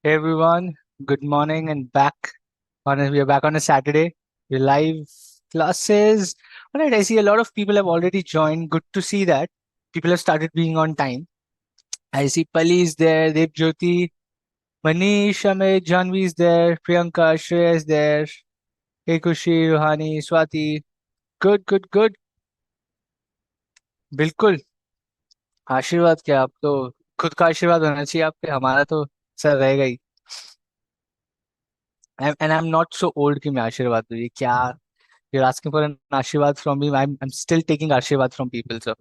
Hey everyone, good morning and we are back on a Saturday. We're live classes. All right, I see a lot of people have already joined. Good to see that. People have started being on time. I see Pali is there, Dev Jyoti, Manish, Amit, Janvi is there, Priyanka, Shreya is there, Hey Kushi, Ruhani, Swati. Good, good, good. बिल्कुल आशीर्वाद क्या आप तो खुद का आशीर्वाद होना चाहिए आपके हमारा तो सर रहेगा ही and I am not so old कि मैं आशीर्वाद दूँ ये क्या You're asking for an Ashirwad from me. I'm still taking Ashirwad from people. So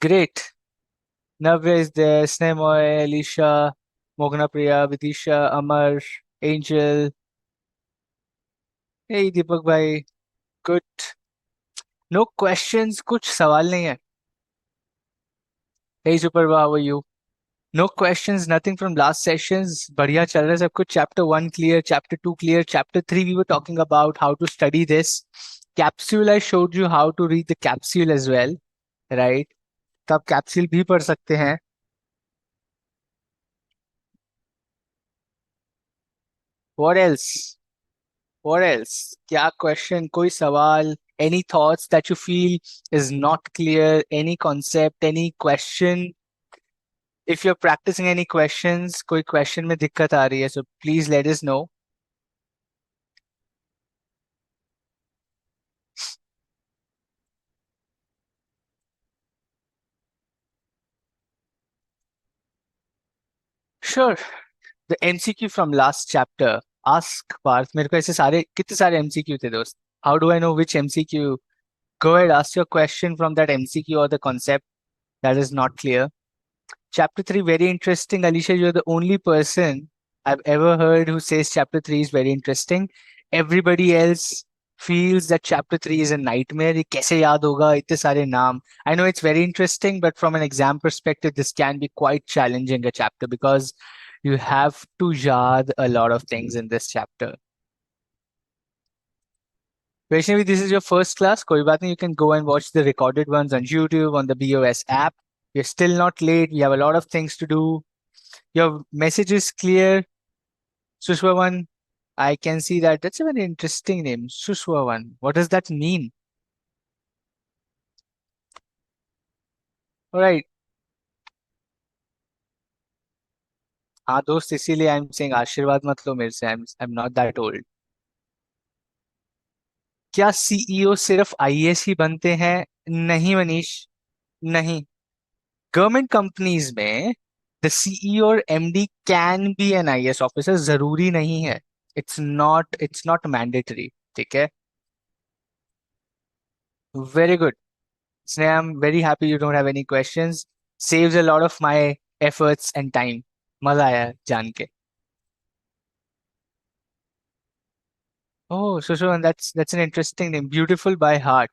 great. Navya is there, Snemoy, Alicia, Mogna Priya, Vidisha, Amar, Angel. Hey Deepak bhai. Good. No questions. कुछ सवाल नहीं है. Hey Superba, how are you? No questions, nothing from last sessions. बढ़िया चल रहा है सब कुछ. Chapter 1 clear, Chapter 2 clear, Chapter 3 we were talking about how to study this. Capsule I showed you how to read the capsule as well, right? तो आप capsule भी पढ़ सकते हैं. What else? What else? क्या question? कोई सवाल? Any thoughts that you feel is not clear? Any concept? Any question? If you're practicing any questions, कोई question में दिक्कत आ रही है, so please let us know. Sure. The MCQ from last chapter. Ask Parth. मेरे को ऐसे सारे कितने सारे MCQ थे दोस्त. How do I know which MCQ? Go ahead, ask your question from that MCQ or the concept that is not clear. Chapter 3, very interesting. Alicia, you're the only person I've ever heard who says chapter 3 is very interesting. Everybody else feels that chapter 3 is a nightmare. ये कैसे याद होगा इतने सारे नाम. I know it's very interesting, but from an exam perspective, this can be quite challenging a chapter because you have to yaad a lot of things in this chapter. Vaishnavi, this is your first class. कोई बात नहीं, you can go and watch the recorded ones on YouTube, on the BOS app. We're still not late. We have a lot of things to do. Your message is clear. Sushwavan, I can see that. That's a very interesting name. Sushwavan. What does that mean? All right. हाँ दोस्त इसीलिए I am saying आशीर्वाद मत लो मेरे से आई am not that old. क्या CEO सिर्फ IAS ही बनते हैं? नहीं मनीष, नहीं. गवर्नमेंट कंपनीज में द सीईओ और MD can be an IAS officer. जरूरी नहीं है. It's not mandatory. ठीक है. Very good. Sneha, I'm very happy you don't have any questions. Saves a lot of my efforts and time. मजा आया जान के. Oh, Shushan, that's an interesting name. Beautiful by heart.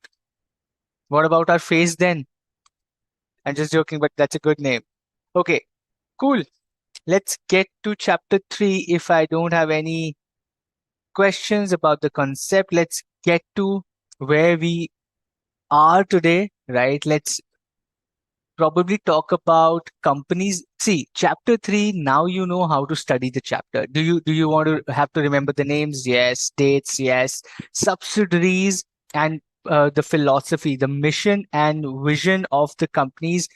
What about our face then? I'm just joking, but that's a good name. Okay, cool. Let's get to chapter 3. If I don't have any questions about the concept, let's get to where we are today, right? Let's probably talk about companies. See, chapter 3, now you know how to study the chapter. Do you want to have to remember the names? Yes. Dates? Yes. Subsidiaries and the philosophy, the mission and vision of the companies.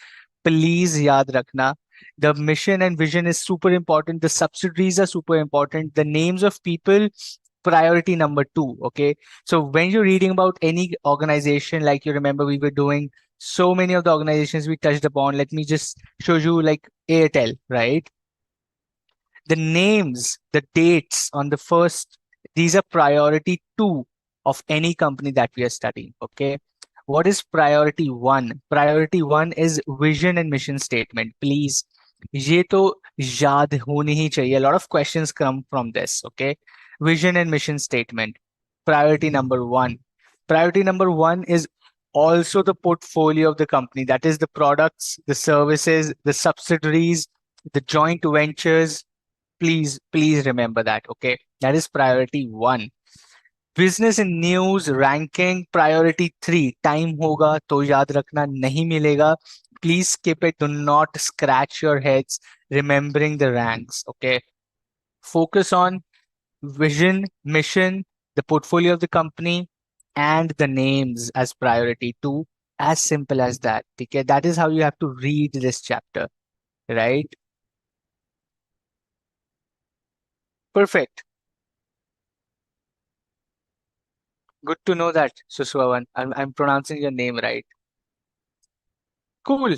Please yaad rakhna. The mission and vision is super important. The subsidiaries are super important. The names of people, priority number 2. Okay. So when you're reading about any organization, like you remember we were doing so many of the organizations we touched upon. Let me just show you like Airtel, right? The names, the dates on the first, these are priority 2 of any company that we are studying. Okay. What is priority 1? Priority 1 is vision and mission statement. Please, ये तो याद होनी ही चाहिए. A lot of questions come from this. Okay. Vision and mission statement. Priority number 1. Priority number 1 is also the portfolio of the company. That is the products, the services, the subsidiaries, the joint ventures. Please remember that. Okay. That is priority 1. Business in news, ranking, priority 3. Time होगा तो याद रखना नहीं मिलेगा. please skip it. Do not scratch your heads remembering the ranks. Okay. Focus on vision, mission, the portfolio of the company, and the names as priority two. As simple as that. Okay. That is how you have to read this chapter, right? Perfect. Good to know that, Suswavan. I'm pronouncing your name right. Cool.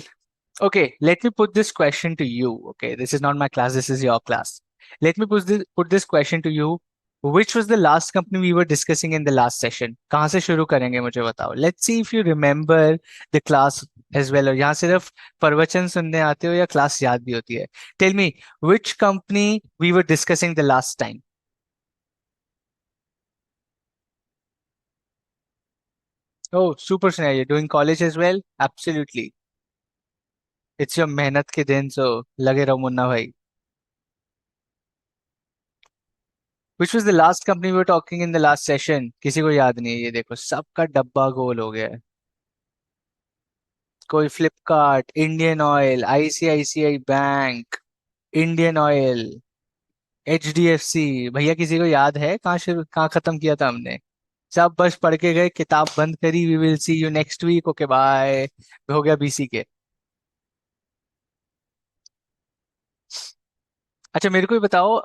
Okay, let me put this question to you. Okay, this is not my class, this is your class. Let me put this question to you. Which was the last company we were discussing in the last session? कहाँ से शुरू करेंगे मुझे बताओ. Let's see if you remember the class as well. और यहाँ सिर्फ प्रवचन सुनने आते हो या क्लास याद भी होती है. Tell me, which company we were discussing the last time? Oh, super Sneha, you're doing college as well? Absolutely. It's your मेहनत के दिन, so लगे रहो मुन्ना भाई. Which was the last company we were talking in the last session? किसी को याद नहीं है. ये देखो सबका डब्बा गोल हो गया है. कोई Flipkart, Indian oil, ICICI bank, Indian oil, HDFC. भैया किसी को याद है कहाँ खत्म किया था हमने? सब बस पढ़ के गए, किताब बंद करी. We will see you next week. Okay bye. हो गया बीसीके. अच्छा मेरे को ही बताओ,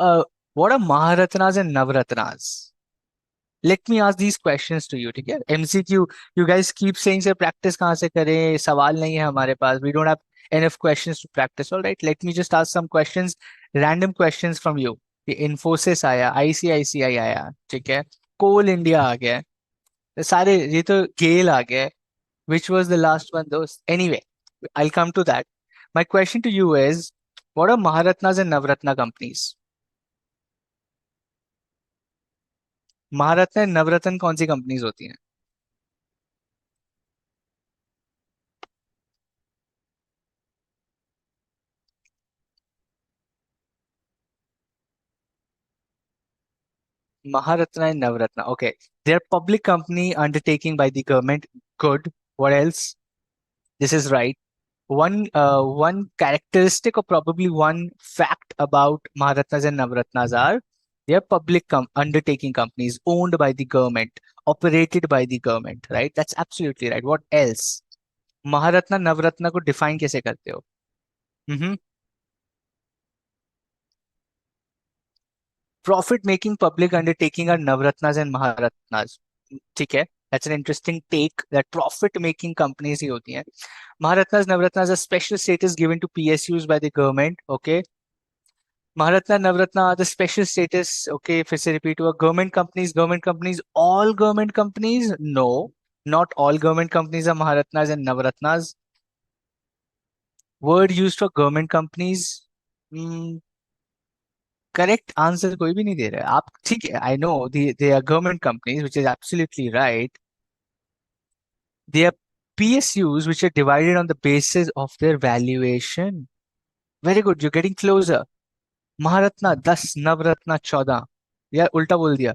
what are Maharatnas and Navratnas? Let me ask these questions to you. ठीक है, MCQ. You guys keep saying sir practice कहाँ से करें, सवाल नहीं है हमारे पास. We don't have enough questions to practice. Alright, let me just ask some questions, random questions from you. Infosys आया, आईसीआईसीआई आया, ठीक है, कोल इंडिया आ गया, सारे ये तो गेल आ गया. Which was the last one दोस्त? Anyway, I will come to that. My question to you is, what are Maharatnas and Navratna companies? Maharatna and Navratna कौन सी कंपनीज होती हैं? Maharatna and Navratna. Okay. They're public company undertaking by the government. Good. What else? This is right. One characteristic or probably one fact about Maharatnas and Navratnas are they are public undertaking companies owned by the government, operated by the government, right? That's absolutely right. What else? Maharatna Navratna को define कैसे करते हो? Hmm. Profit making public undertaking are Navratnas and Maharatnas. ठीक है, that's an interesting take that profit making companies ही होती हैं. Maharatnas, Navratnas are special status given to PSUs by the government. Okay. Maharatna, Navratna are the special status. Okay. फिर से repeat हुआ. Government companies, government companies, all government companies? No, not all government companies are Maharatnas and Navratnas. Word used for government companies. Hmm, correct answer कोई भी नहीं दे रहा है. आप ठीक है, I know they are government companies, which is absolutely right. They are PSUs which are divided on the basis of their valuation. Very good, you're getting closer. Maharatna 10, Navratna 14. यार उल्टा बोल दिया.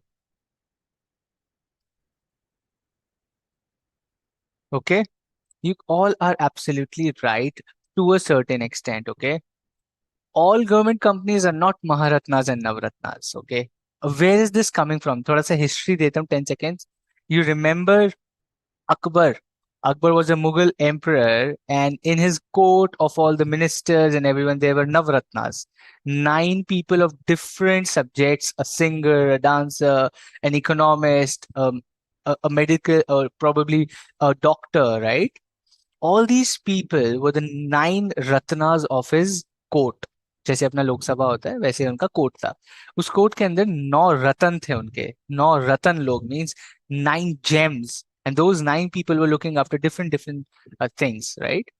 Okay, you all are absolutely right to a certain extent. Okay, all government companies are not Maharatnas and Navratnas. Okay, where is this coming from? थोड़ा सा history देता हूँ, 10 seconds. You remember Akbar. Akbar was a Mughal emperor, and in his court of all the ministers and everyone, there were Navratnas. 9 people of different subjects: a singer, a dancer, an economist, a medical, or probably a doctor, right? All these people were the 9 Ratnas of his court. जैसे अपना लोकसभा होता है वैसे उनका court था. उस court के अंदर 9 रतन थे उनके. 9 रतन लोग means 9 gems, and those 9 people were looking after different things, right?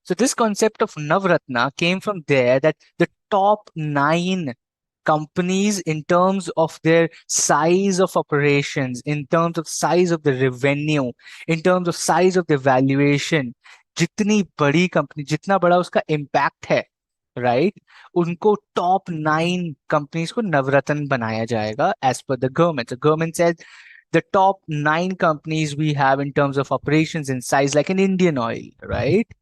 So this concept of Navratna came from there, that the top 9 companies in terms of their size of operations, in terms of size of the revenue, in terms of size of the valuation, जितनी बड़ी company, जितना बड़ा उसका impact है, right, उनको top 9 companies को नवरत्न बनाया जाएगा एज पर the government. Government says the top 9 companies we have in terms of operations in size, like an Indian oil, right?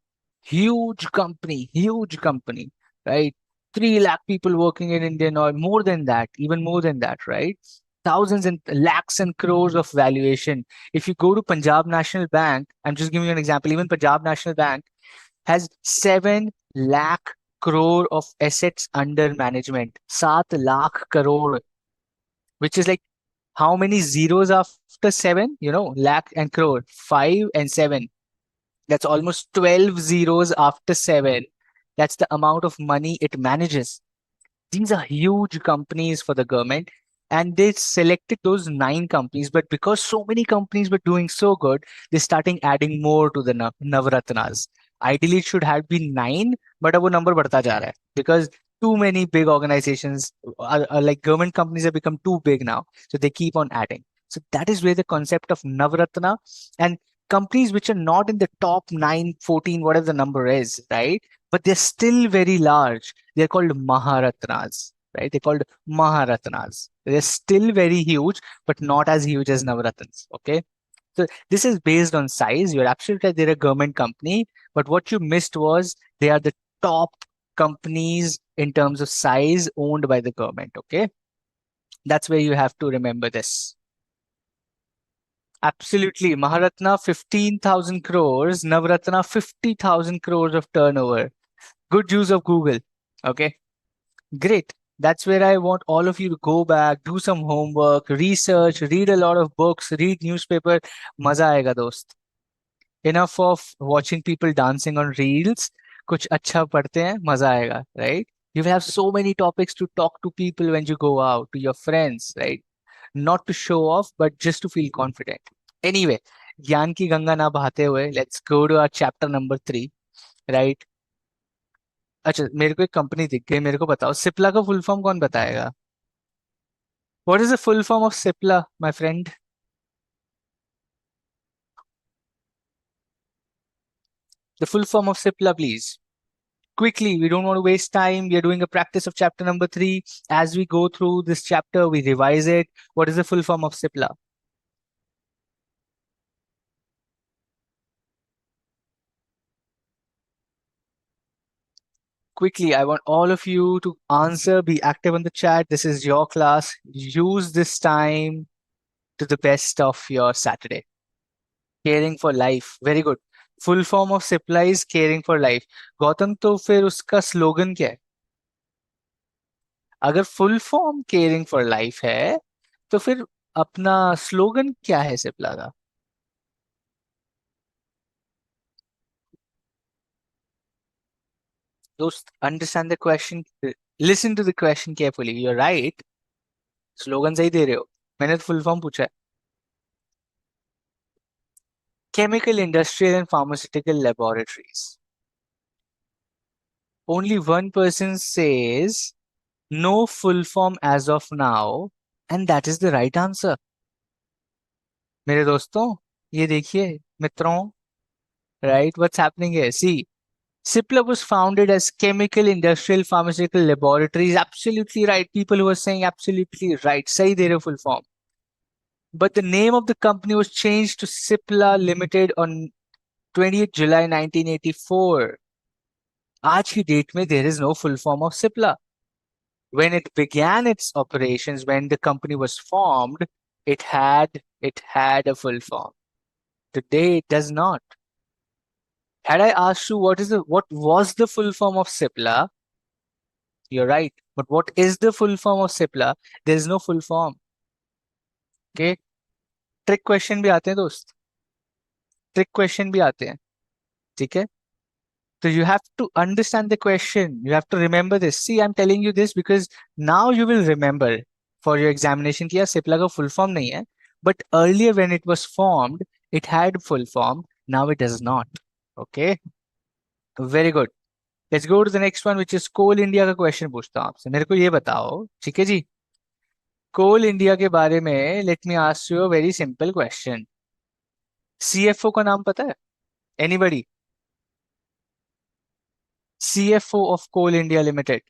huge company, right? 3 lakh people working in Indian oil, more than that, even more than that, right? Thousands and lakhs and crores of valuation. If you go to Punjab National Bank, I'm just giving you an example, even Punjab National Bank has 7 lakh crore of assets under management. 7 lakh crore, which is like how many zeros after 7? Lakh and crore, 5 and 7. That's almost 12 zeros after 7. That's the amount of money it manages. These are huge companies for the government, and they selected those 9 companies. But because so many companies were doing so good, they're starting adding more to the Navratnas. Ideally, it should have been 9, but अब वो number बढ़ता जा रहा है because too many big organizations like government companies have become too big now, so they keep on adding. So that is where the concept of Navratna and companies which are not in the top 9, 14, whatever the number is, right? But they're still very large. They're called Maharatnas, right? They're called Maharatnas. They're still very huge, but not as huge as Navaratnas. Okay. So this is based on size. You're absolutely right. They're a government company, but what you missed was they are the top companies in terms of size owned by the government. Okay. That's where you have to remember this. Absolutely. Maharatna 15,000 crores, Navratna 50,000 crores of turnover. Good use of Google. Okay. Great. That's where I want all of you to go back, do some homework, research, read a lot of books, read newspaper. मजा आएगा दोस्त. Enough of watching people dancing on reels. कुछ अच्छा पढ़ते हैं, मजा आएगा, right? You will have so many topics to talk to people when you go out, to your friends, right? Not to show off, but just to feel confident. Anyway, ज्ञान की गंगा ना बहाते हुए, let's go to our chapter number 3, right? अच्छा, मेरे को एक company दिख गई, मेरे को बताओ सिप्ला का फुल फॉर्म कौन बताएगा? What is the full form of Cipla, my friend? The full form of Cipla, please. Quickly, we don't want to waste time. We are doing a practice of chapter number 3. As we go through this chapter, we revise it. What is the full form of Cipla? Quickly, I want all of you to answer, be active on the chat. This is your class. Use this time to the best of your Saturday. Caring for life. Very good. Full form of Cipla is caring for life. Gautam तो फिर उसका slogan क्या है? अगर full form caring for life है तो फिर अपना स्लोगन क्या है सिप्ला का? दोस्त, understand the question, listen to the question carefully. You are right, slogan सही दे रहे हो. मैंने तो फुल फॉर्म पूछा है. Chemical industrial and pharmaceutical laboratories. Only one person says no full form as of now, and that is the right answer. मेरे दोस्तों, ये देखिए मित्रों, राइट, व्हाट्स हैपनिंग है, सी. Cipla was founded as chemical, industrial, pharmaceutical laboratories. Absolutely right. People who are saying absolutely right. Sahi de rahe ho, full form. But the name of the company was changed to Cipla Limited on 20th July 1984. आज की date में there is no full form of Cipla. When it began its operations, when the company was formed, it had a full form. Today it does not. Had I asked you what was the full form of Cipla, you're right. But what is the full form of Cipla? There is no full form. Okay. Trick question भी आते हैं दोस्त. Trick question भी आते हैं. ठीक है. So you have to understand the question. You have to remember this. See, I'm telling you this because now you will remember for your examination कि यार Cipla का full form नहीं है. But earlier when it was formed, it had full form. Now it does not. Okay. Very good. Let's go to the next one, which is Coal India का question पूछता हूँ आपसे. मेरे को ये बताओ, ठीक है जी, कोल इंडिया के बारे में let me ask you a very simple question. CFO का नाम पता है? Anybody? CFO of Coal India Limited.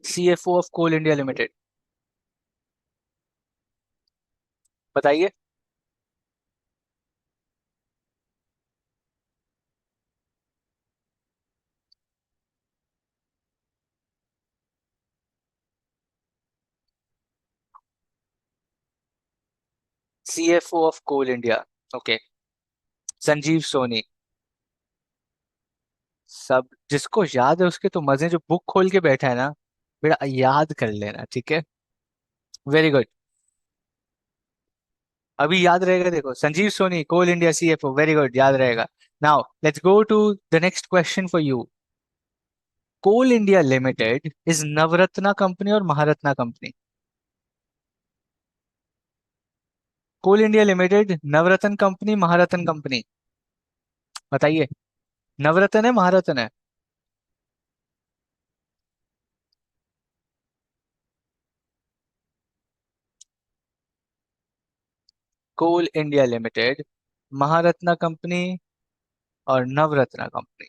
CFO of Coal India Limited, बताइए. CFO of Coal India. Okay, Sanjeev Soni. सब जिसको याद है उसके तो मजे, जो बुक खोल के बैठा है ना, बेटा याद कर लेना, ठीक है। Very good. अभी याद रहेगा, देखो, Sanjeev Soni Coal India CFO, very good, याद रहेगा। Now let's go to the next question for you. Coal India limited is Navratna company और Maharatna company? Coal India Limited Navratna company, Maharatna company? बताइए। नवरत्न है, महारत्न है? Coal India Limited, Maharatna company और नवरत्ना कंपनी।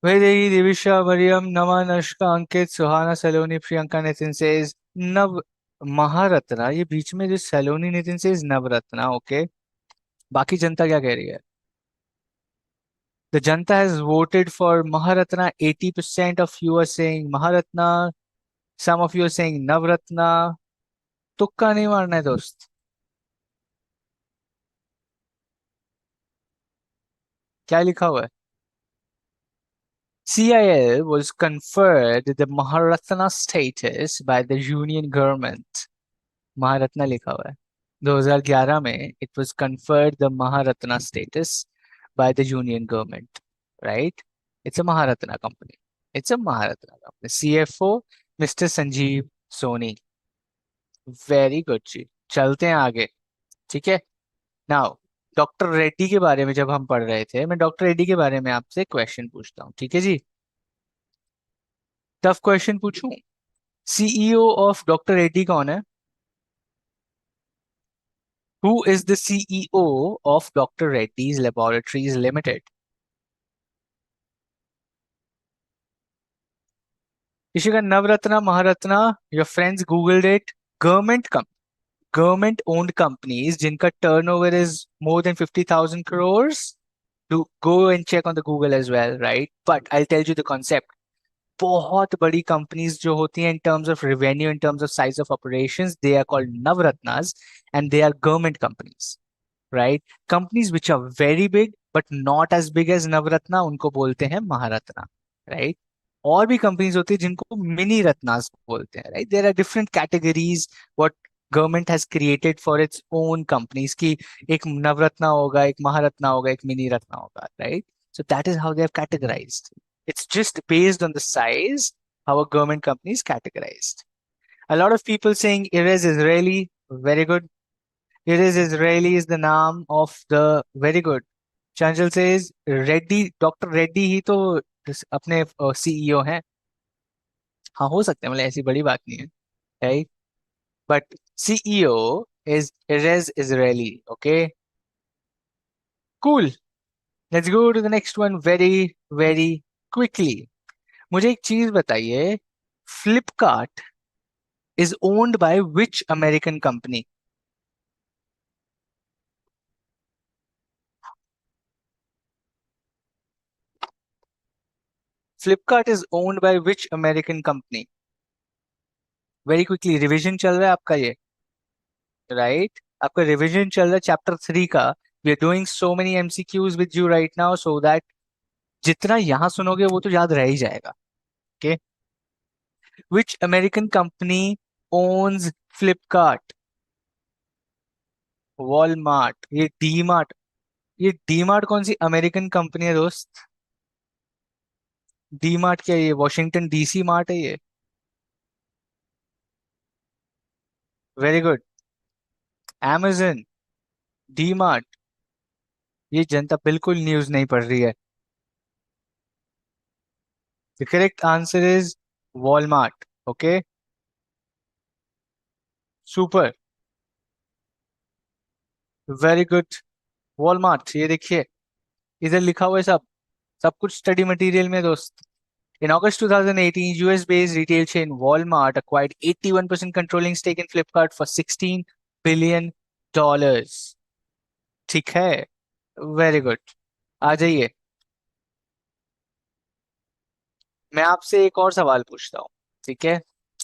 वैदेही, दिविशा, मरियम, नमन, अनुष्का, अंकित, सुहाना, सलोनी, प्रियंका, नितिन सेज नव महारत्ना। ये बीच में जो सलोनी, नितिन सेज नवरत्ना, ओके। बाकी जनता क्या कह रही है? The janata has voted for Maharatna, 80% of you are saying Maharatna, some of you are saying Navratna. तुक्का नहीं मारना है दोस्त। क्या लिखा हुआ है? CIL was conferred the Maharatna status by the Union government. Maharatna लिखा हुआ है। 2011 में it was conferred the Maharatna status by the Union government, right? It's a Maharatna company. It's a Maharatna company. CFO Mr. Sanjeev Soni. Very good ji. चलते हैं आगे, ठीक है। Now doctor Reddy के बारे में जब हम पढ़ रहे थे, मैं डॉक्टर रेड्डी के बारे में आपसे क्वेश्चन पूछता हूँ, ठीक है जी। टफ क्वेश्चन पूछूं? CEO ऑफ डॉक्टर रेड्डी कौन है? Who is the CEO of doctor Reddy's laboratories limited? Ishika, Navratna, Maharatna, your friends googled it. Government government owned companies जिनका turnover is more than 50,000 crores, do go and check on the Google as well, right? But I'll tell you the concept. बहुत बड़ी companies जो होती हैं in terms of revenue, in terms of size of operations, they are called Navratnas, and they are government companies, right? Companies which are very big but not as big as Navratna, उनको बोलते हैं Maharatna, right? और भी companies होती है जिनको mini Ratnas बोलते हैं, right? There are different categories what government has created for its own companies की। एक नवरत्ना होगा, एक महारत्ना होगा, एक मिनी रत्ना होगा, right? So that is how they have categorised. It's just based on the size how a government company is categorized. A lot of people saying Erez Israeli, very good. Erez Israeli is the name of the, very good. Chanchal says Reddy, Dr. Reddy ही तो अपने CEO हैं। हाँ, हो सकते हैं, मतलब ऐसी बड़ी बात नहीं है, right? But CEO is Erez Israeli, okay? Cool. Let's go to the next one very, very quickly. मुझे एक चीज बताइए, Flipkart is owned by which American company? Flipkart is owned by which American company? Very quickly, revision चल रहा है आपका ये, right? आपका रिवीजन चल रहा है चैप्टर 3 का। We are doing so many MCQs with you right now, so that जितना यहां सुनोगे वो तो याद रह ही जाएगा, okay? Which American company owns Flipkart? Walmart, ये डी मार्ट। ये डी मार्ट कौन सी अमेरिकन कंपनी है दोस्त? डी मार्ट क्या है? ये वॉशिंगटन DC मार्ट है ये। Very good. amazon, D mart. ये जनता बिल्कुल न्यूज नहीं पढ़ रही है। The correct answer is Walmart, okay. Super, very good. Walmart, ये देखिए, इधर लिखा हुआ है सब, सब कुछ स्टडी मटेरियल में दोस्त। In August 2018, US-based retail chain Walmart acquired 81% controlling stake in Flipkart for $16 billion. ठीक है, वेरी गुड। आ जाइए, मैं आपसे एक और सवाल पूछता हूँ, ठीक है?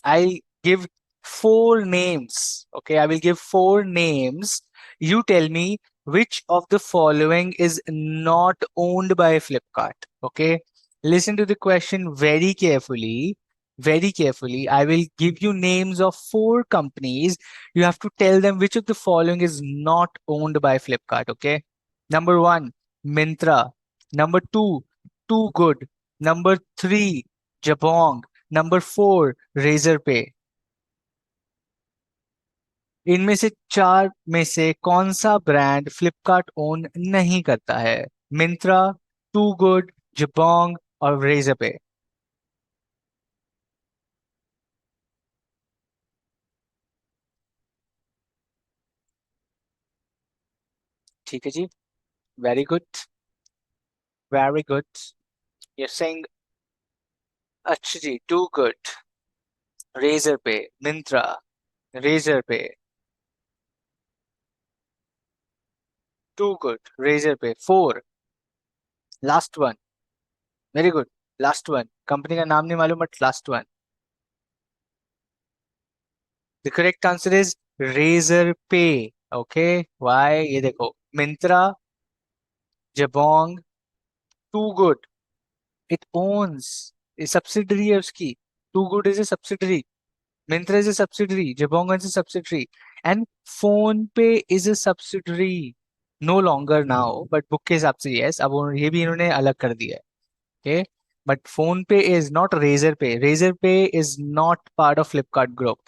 I give four names. Okay, I will give four names. You tell me which of the following is not owned by Flipkart. Okay, listen to the question very carefully. Very carefully. I will give you names of four companies. You have to tell them which of the following is not owned by Flipkart. Okay, number one, Mintra. Number two, Too Good. Number three, Jabong. Number four, Razorpay. इनमें से चार में से कौन सा brand Flipkart own नहीं करता है? मिंत्रा, टू गुड, जबोंग और रेजर पे। ठीक है जी। Very good. Very good. You saying अच्छा जी। Two good, Razorpay, Myntra, Razorpay, two good, Razorpay, four. Last one. Very good. Last one, company का नाम नहीं मालूम but last one. The correct answer is Razorpay. Okay, why? ये देखो, Myntra, Jabong, two good, it owns, ये subsidiary है उसकी। Two good is a subsidiary, Myntra is a subsidiary, Jabong is a subsidiary, and PhonePe is a subsidiary. No longer now, but book के हिसाब से yes, अब ये भी इन्होंने अलग कर दिया है। ओके, बट फोन पे इज नॉट रेजर पे। रेजर पे is not part of Flipkart group.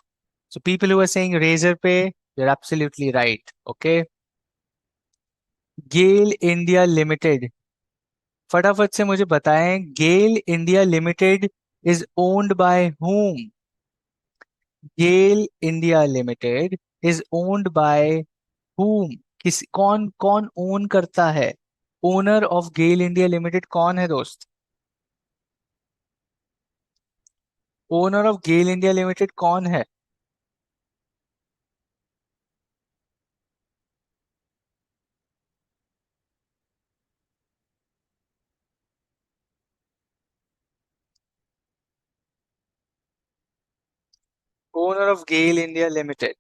So people who are saying Razorpay, you're absolutely right. Okay. GAIL India limited, फटाफट से मुझे बताएं, GAIL India limited is owned by whom? GAIL India limited is owned by whom? किस, कौन कौन own करता है? Owner of GAIL India limited कौन है दोस्त? Owner of GAIL India limited कौन है? Owner of GAIL India limited.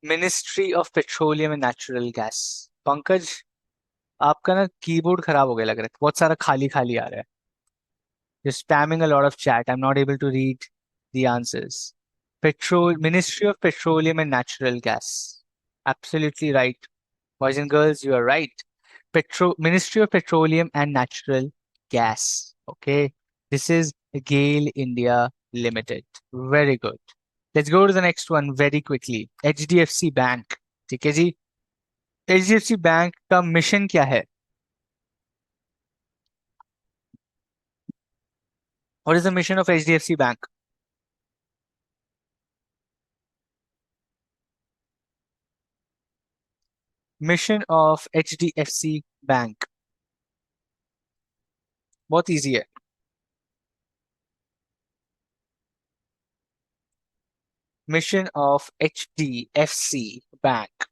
Ministry of petroleum and natural gas. Pankaj, आपका ना कीबोर्ड खराब हो गया लग रहा है, बहुत सारा खाली खाली आ रहा है। You're spamming a lot of chat. I'm not able to read the answers. Ministry of Petroleum and Natural Gas. Absolutely right. Boys and girls, you are right. Ministry of Petroleum and Natural Gas. Okay. This is GAIL India Limited. Very good. Let's go to the next one very quickly. HDFC Bank. ठीक है जी। HDFC Bank का mission क्या है? What is the mission of HDFC Bank? Mission of HDFC Bank. बहुत easy है। Mission of HDFC Bank.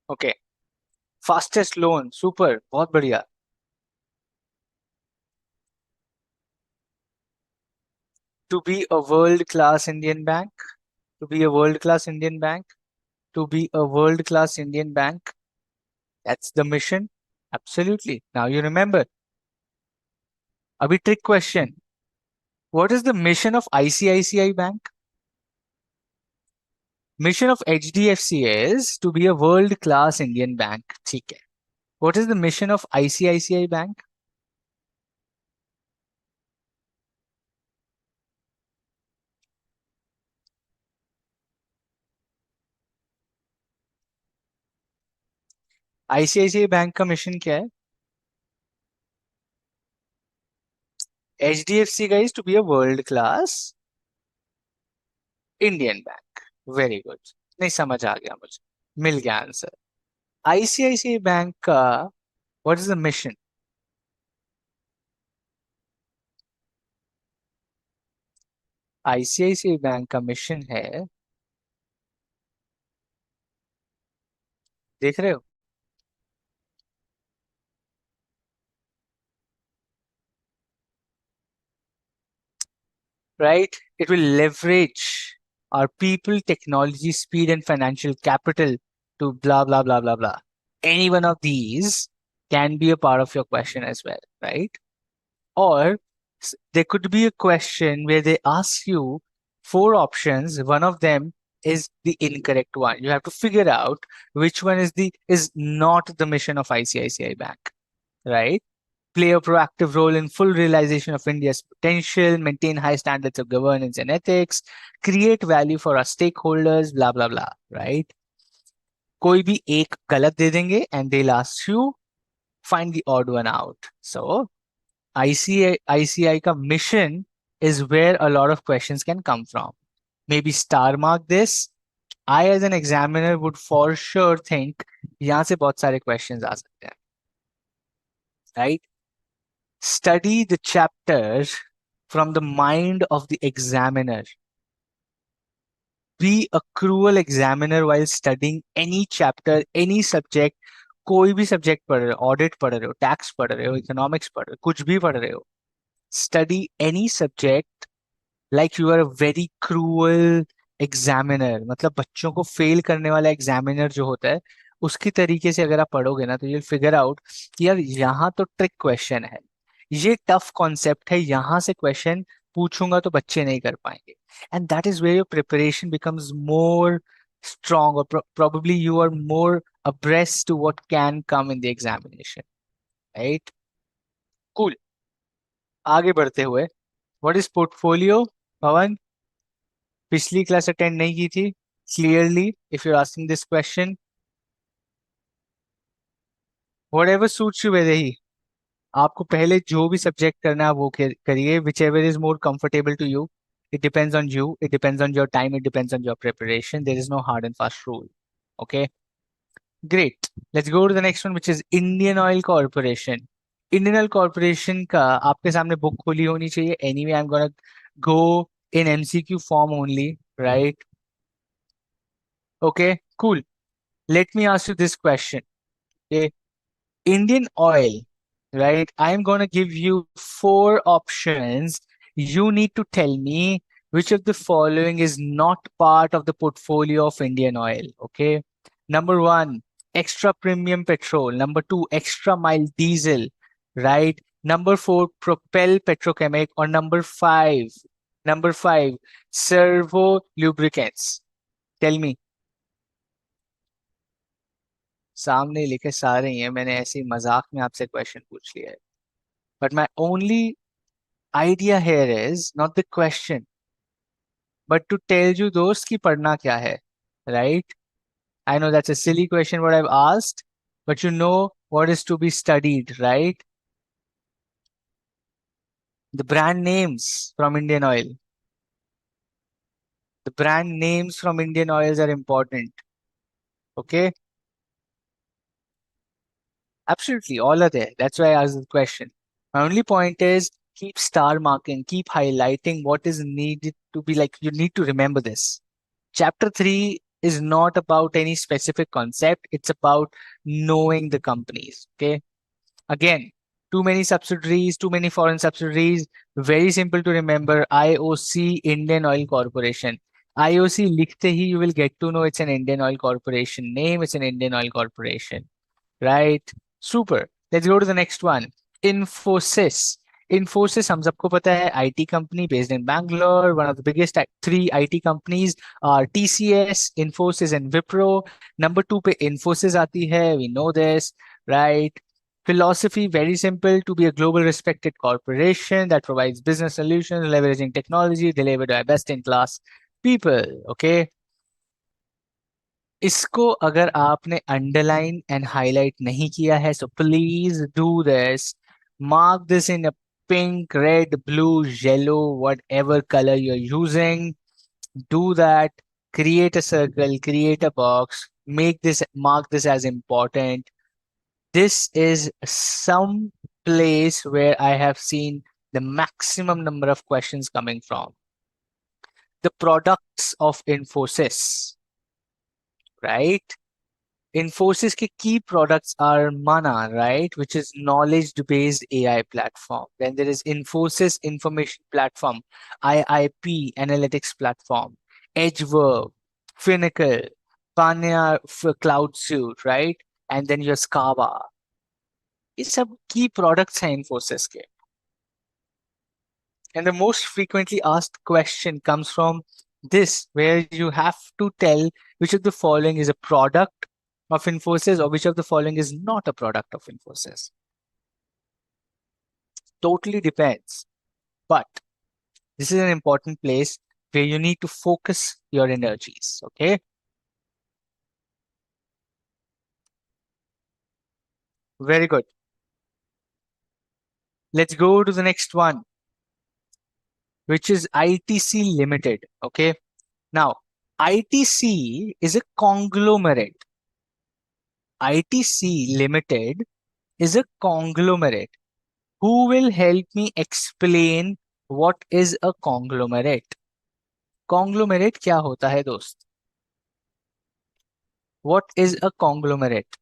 Okay. Fastest loan. Super. बहुत बढ़िया. To be a world-class Indian bank. To be a world-class Indian bank. To be a world-class Indian bank. That's the mission. Absolutely. Now you remember. Abhi trick question. What is the mission of ICICI Bank? Mission of HDFC is to be a world-class Indian bank. ठीक है. What is the mission of ICICI Bank? ICICI bank का mission क्या है? HDFC का is to be a world class Indian bank. Very good. नहीं, समझ आ गया मुझे, मिल गया आंसर। आईसीआईसीआई बैंक का what is the mission? ICICI bank का मिशन है, देख रहे हो, right? It will leverage our people, technology, speed, and financial capital to blah, blah, blah, blah, blah. Any one of these can be a part of your question as well, right? Or there could be a question where they ask you four options. One of them is the incorrect one. You have to figure out which one is not the mission of ICICI Bank, right? Play a proactive role in full realization of India's potential, maintain high standards of governance and ethics, create value for our stakeholders, blah blah blah, right? कोई भी एक गलत दे देंगे and they'll ask you find the odd one out. So ICI का mission is where a lot of questions can come from. Maybe star mark this. I as an examiner would for sure think यहाँ से बहुत सारे questions आ सकते हैं, right? Study the chapters from the mind of the examiner. Be a cruel examiner while studying any chapter, any subject. कोई भी subject पढ़ रहे हो, ऑडिट पढ़ रहे हो, टैक्स पढ़ रहे हो, इकोनॉमिक्स पढ़ रहे हो, कुछ भी पढ़ रहे हो, study any subject like you are a very cruel examiner, मतलब बच्चों को फेल करने वाला एग्जामिनर जो होता है उसकी तरीके से अगर आप पढ़ोगे ना तो you'll फिगर आउट कि यार यहाँ तो ट्रिक क्वेश्चन है, ये टफ कॉन्सेप्ट है, यहाँ से क्वेश्चन पूछूंगा तो बच्चे नहीं कर पाएंगे. And that is where your preparation becomes more strong, or probably you are more abreast to what can come in the examination, right? Cool. आगे बढ़ते हुए, what is portfolio, पवन? पिछली क्लास अटेंड नहीं की थी, clearly if you're asking this question, whatever suits you वैसे ही, आपको पहले जो भी सब्जेक्ट करना है वो करिए, whichever is more comfortable to you. It depends on you, it depends on your time, it depends on your preparation. There is no hard and fast rule. Okay, great. Let's go to the next one, which is Indian Oil Corporation. Indian Oil Corporation का आपके सामने book खुली होनी चाहिए. Anyway, I'm gonna go in MCQ form only, right? Okay, cool. Let me ask you this question. Okay, Indian Oil, right? I'm going to give you four options. You need to tell me which of the following is not part of the portfolio of Indian Oil. Okay. Number one, extra premium petrol. Number two, extra mild diesel, right? Number four, propel petrochemic. Or number five, servo lubricants. Tell me. सामने लिखे सारे ही हैं, मैंने ऐसे ही मजाक में आपसे question पूछ लिया है. But my only idea here is not the question, but to tell you दोस्त की पढ़ना क्या है, right? I know that's a silly question what I've asked, but you know what is to be studied, right? The brand names from Indian Oil. The brand names from Indian Oils are important. Okay? Absolutely, all are there. That's why I asked the question. My only point is keep star marking, keep highlighting what is needed to be like. You need to remember this. Chapter 3 is not about any specific concept, it's about knowing the companies. Okay. Again, too many subsidiaries, too many foreign subsidiaries. Very simple to remember. IOC, Indian Oil Corporation. IOC लिखते ही you will get to know it's an Indian Oil Corporation name, it's an Indian Oil Corporation. Right? Super. Let's go to the next one. Infosys. Infosys हम सबको पता है IT company based in Bangalore. One of the biggest three IT companies are TCS, Infosys, and Wipro. Number two पे Infosys आती है. We know this, right? Philosophy, very simple, to be a global respected corporation that provides business solutions, leveraging technology delivered by best in class people. Okay. इसको अगर आपने underline and highlight नहीं किया है so please do this. Mark this in a pink, red, blue, yellow, whatever colour you are using. Do that. Create a circle, create a box, mark this as important. This is some place where I have seen the maximum number of questions coming from. the products of Infosys, right? Infosys के key products are Mana, right, which is knowledge-based AI platform. Then there is Infosys Information Platform, IIP Analytics Platform, Edgeverb, Finacle, Panya for Cloud Suite, right? And then your Scava. ये सब key products हैं Infosys के. And the most frequently asked question comes from this, where you have to tell which of the following is a product of Infosys or which of the following is not a product of Infosys. Totally depends. But this is an important place where you need to focus your energies. Okay. Very good. Let's go to the next one, which is ITC Limited. Okay. Now, ITC is a conglomerate. ITC Limited is a conglomerate. Who will help me explain what is a conglomerate? Conglomerate क्या होता है दोस्त? What is a conglomerate?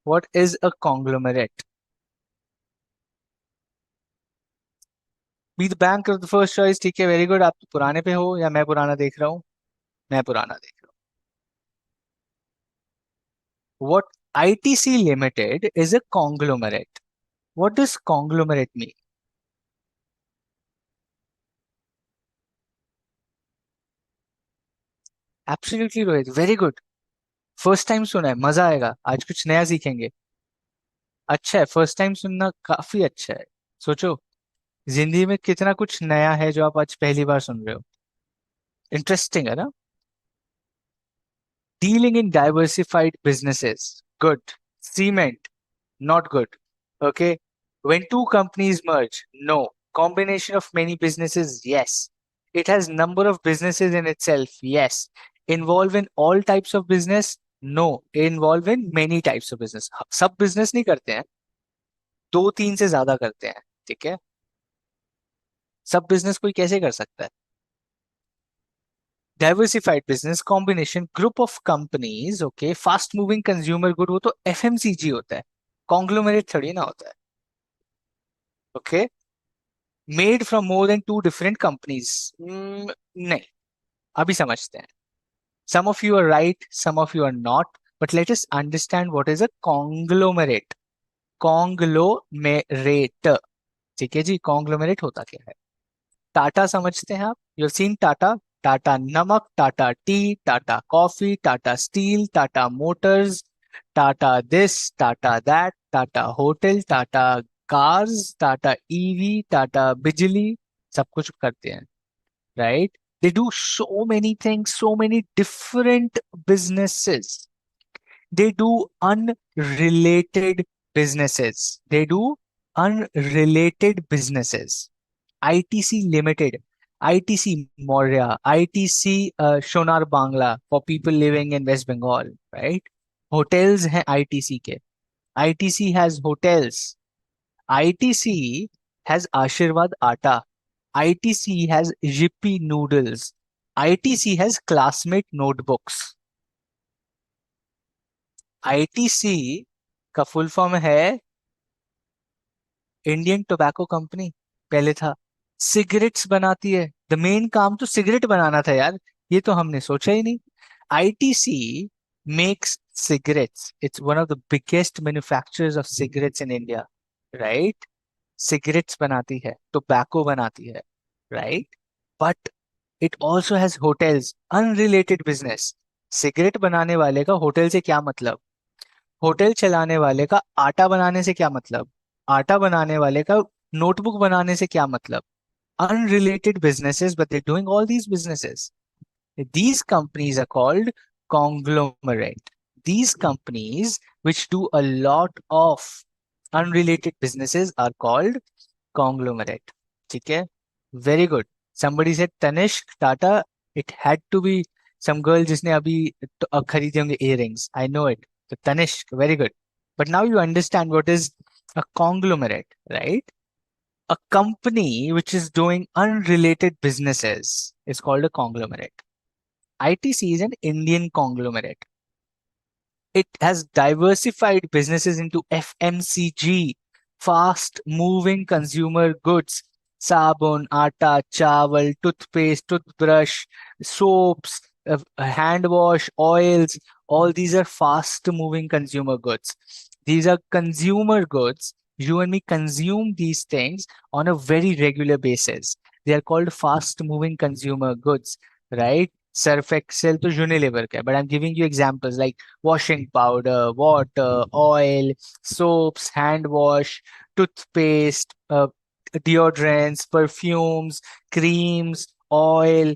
What is a conglomerate? Be the bank of the first choice. ठीक है, very good. आप तो पुराने पे हो या मैं पुराना देख रहा हूँ? मैं पुराना देख रहा हूँ. What ITC Limited is a conglomerate. What does conglomerate mean? Absolutely Rohit. Very good. First time सुना है, मजा आएगा. आज कुछ नया सीखेंगे. अच्छा है, फर्स्ट टाइम सुनना काफी अच्छा है. सोचो जिंदगी में कितना कुछ नया है जो आप आज पहली बार सुन रहे हो. इंटरेस्टिंग है ना. Dealing in diversified businesses, good. Cement, not good. Okay. When two companies merge, no. Combination of many businesses, yes. It has number of businesses in itself, yes. Involve in all types of business, no. Involve in many types of business. सब business नहीं करते हैं, दो तीन से ज्यादा करते हैं. ठीक है. सब business कोई कैसे कर सकता है? Diversified business combination group of companies. Okay. Fast moving consumer good, वो तो एफएमसीजी होता है, कॉन्ग्लोमेरेट थोड़ी ना होता है. Okay. Made from more than two different companies, नहीं. अभी समझते हैं. Some of you are right, some of you are not, but let us understand what is a conglomerate. Conglomerate. ठीक है जी. कॉन्ग्लोमेरेट होता क्या है? टाटा समझते हैं आप? You have seen Tata. Tata नमक, Tata tea, Tata coffee, Tata steel, Tata motors, Tata this, Tata that, Tata hotel, Tata cars, Tata EV, Tata बिजली. सब कुछ करते हैं, right? They do so many things, so many different businesses. They do unrelated businesses. They do unrelated businesses. ITC Limited, ITC Maurya, ITC Shonar Bangla for people living in West Bengal, right? Hotels हैं ITC के. ITC has hotels. ITC has Ashirwad Atta. ITC has Yippee Noodles. ITC has Classmate Notebooks. ITC का full form है Indian tobacco company. पहले था. Cigarettes बनाती है. The main काम तो सिगरेट बनाना था यार, ये तो हमने सोचा ही नहीं. ITC makes cigarettes. It's one of the biggest manufacturers of cigarettes in India, right? Cigarettes बनाती है, tobacco बनाती है, right? But it also has hotels, unrelated business. Cigarette बनाने वाले का होटल से क्या मतलब? होटल चलाने वाले का आटा बनाने से क्या मतलब? आटा बनाने वाले का नोटबुक बनाने से क्या मतलब? Unrelated businesses, but they're doing all these businesses. These companies are called conglomerate. These companies which do a lot of unrelated businesses are called conglomerate. ठीक है? Very good. Somebody said Tanishq Tata. It had to be some girl जिसने अभी खरीदे होंगे earrings. I know it. So Tanishq, very good. But now you understand what is a conglomerate, right? A company which is doing unrelated businesses is called a conglomerate. ITC is an Indian conglomerate. It has diversified businesses into FMCG, fast moving consumer goods, sabun, atta, chawal, toothpaste, toothbrush, soaps, hand wash, oils. All these are fast moving consumer goods. These are consumer goods. You and me consume these things on a very regular basis. They are called fast moving consumer goods, right? Surf Excel to Unilever का है, but I'm giving you examples like washing powder, water, oil, soaps, hand wash, toothpaste, deodorants, perfumes, creams, oil,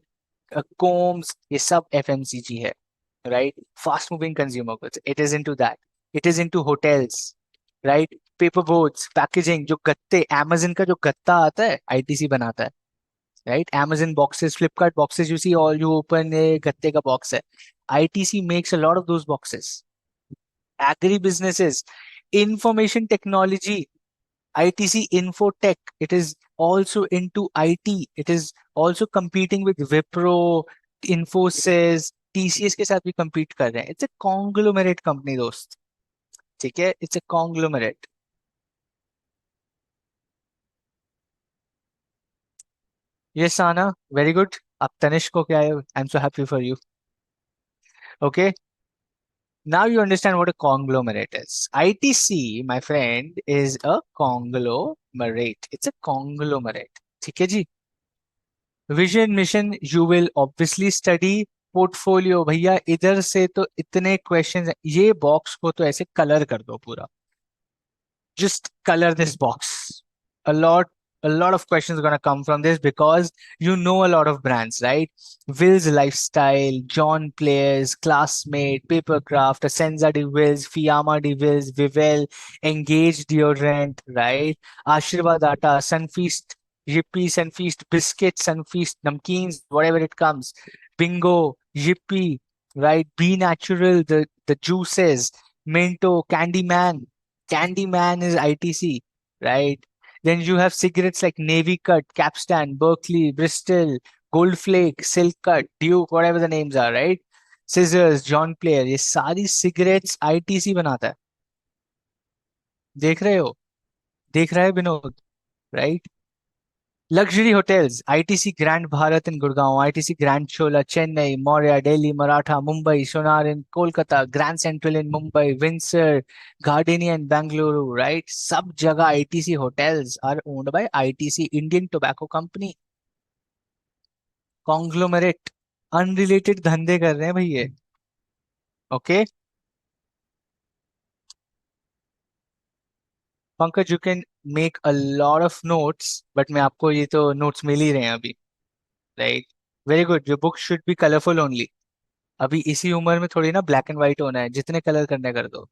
combs, ये सब FMCG है, right? Fast moving consumer goods. It is into that. It is into hotels, right? Paper boards, packaging, जो गत्ते, Amazon का जो गत्ता आता है, ITC बनाता है, right? Amazon boxes, Flipkart boxes, you see all you open a गत्ते का box है. ITC makes a lot of those boxes. Agri businesses, information technology, ITC Infotech. It is also into IT. It is also competing with Wipro, Infosys, TCS के साथ भी compete कर रहे हैं. It's a conglomerate company दोस्त. ठीक है? It's a conglomerate. Yes, Anna. Very good. अब तनिष्क को क्या है? I'm so happy for you. Okay. Now you understand what a conglomerate is. ITC, my friend, is a conglomerate. It's a conglomerate. ठीक है जी? Vision mission you will obviously study. Portfolio भैया इधर से तो इतने क्वेश्चंस, ये बॉक्स को तो ऐसे कलर कर दो पूरा. Just color this box. A lot, a lot of questions are gonna come from this because you know a lot of brands, right? Will's Lifestyle, John Players, Classmate, Papercraft, Asenza de Wills, Fiamma de Wills, Vivel, Engage Deodorant, right? Ashirvad Atta, Sunfeast, Yippee, Sunfeast Biscuits, Sunfeast Namkeens, whatever it comes. Bingo, Yippee, right? Be Natural, the juices, Minto, Candyman. Candyman is ITC, right? Then you have cigarettes like Navy Cut, Capstan, Berkeley, Bristol, Gold Flake, Silk Cut, Duke, whatever the names are, right? Scissors, John Player, ये सारी cigarettes ITC बनाता है. देख रहे हो? देख रहा है Vinod, right? Luxury hotels, ITC Grand Bharat in Gurgaon, ITC Grand Chola, Chennai, Moria, Delhi, Maratha, Mumbai, Sonar in Kolkata, Grand Central in Mumbai, Windsor, Gardenia in Bangalore, right? Sab jagah ITC hotels are owned by ITC, Indian Tobacco Company. Conglomerate, unrelated धंधे कर रहे हैं भाई ये. Okay? Pankaj, you can make a lot of notes, but मैं आपको ये तो notes मिल ही रहे हैं अभी, right? Very good. Your book should be colorful only. अभी इसी उम्र में थोड़ी ना ब्लैक एंड व्हाइट होना है, जितने कलर करने कर दो.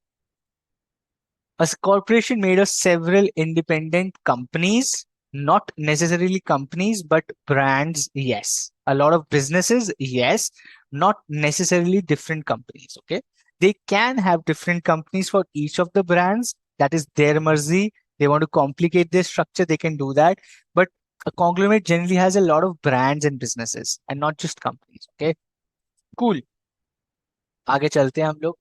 A corporation made of several independent companies, not necessarily companies, but brands, yes. A lot of businesses, yes, not necessarily different companies, okay? They can have different companies for each of the brands. That is their mercy. They want to complicate their structure, they can do that. But a conglomerate generally has a lot of brands and businesses and not just companies, okay? Cool. आगे चलते हैं हम लोग.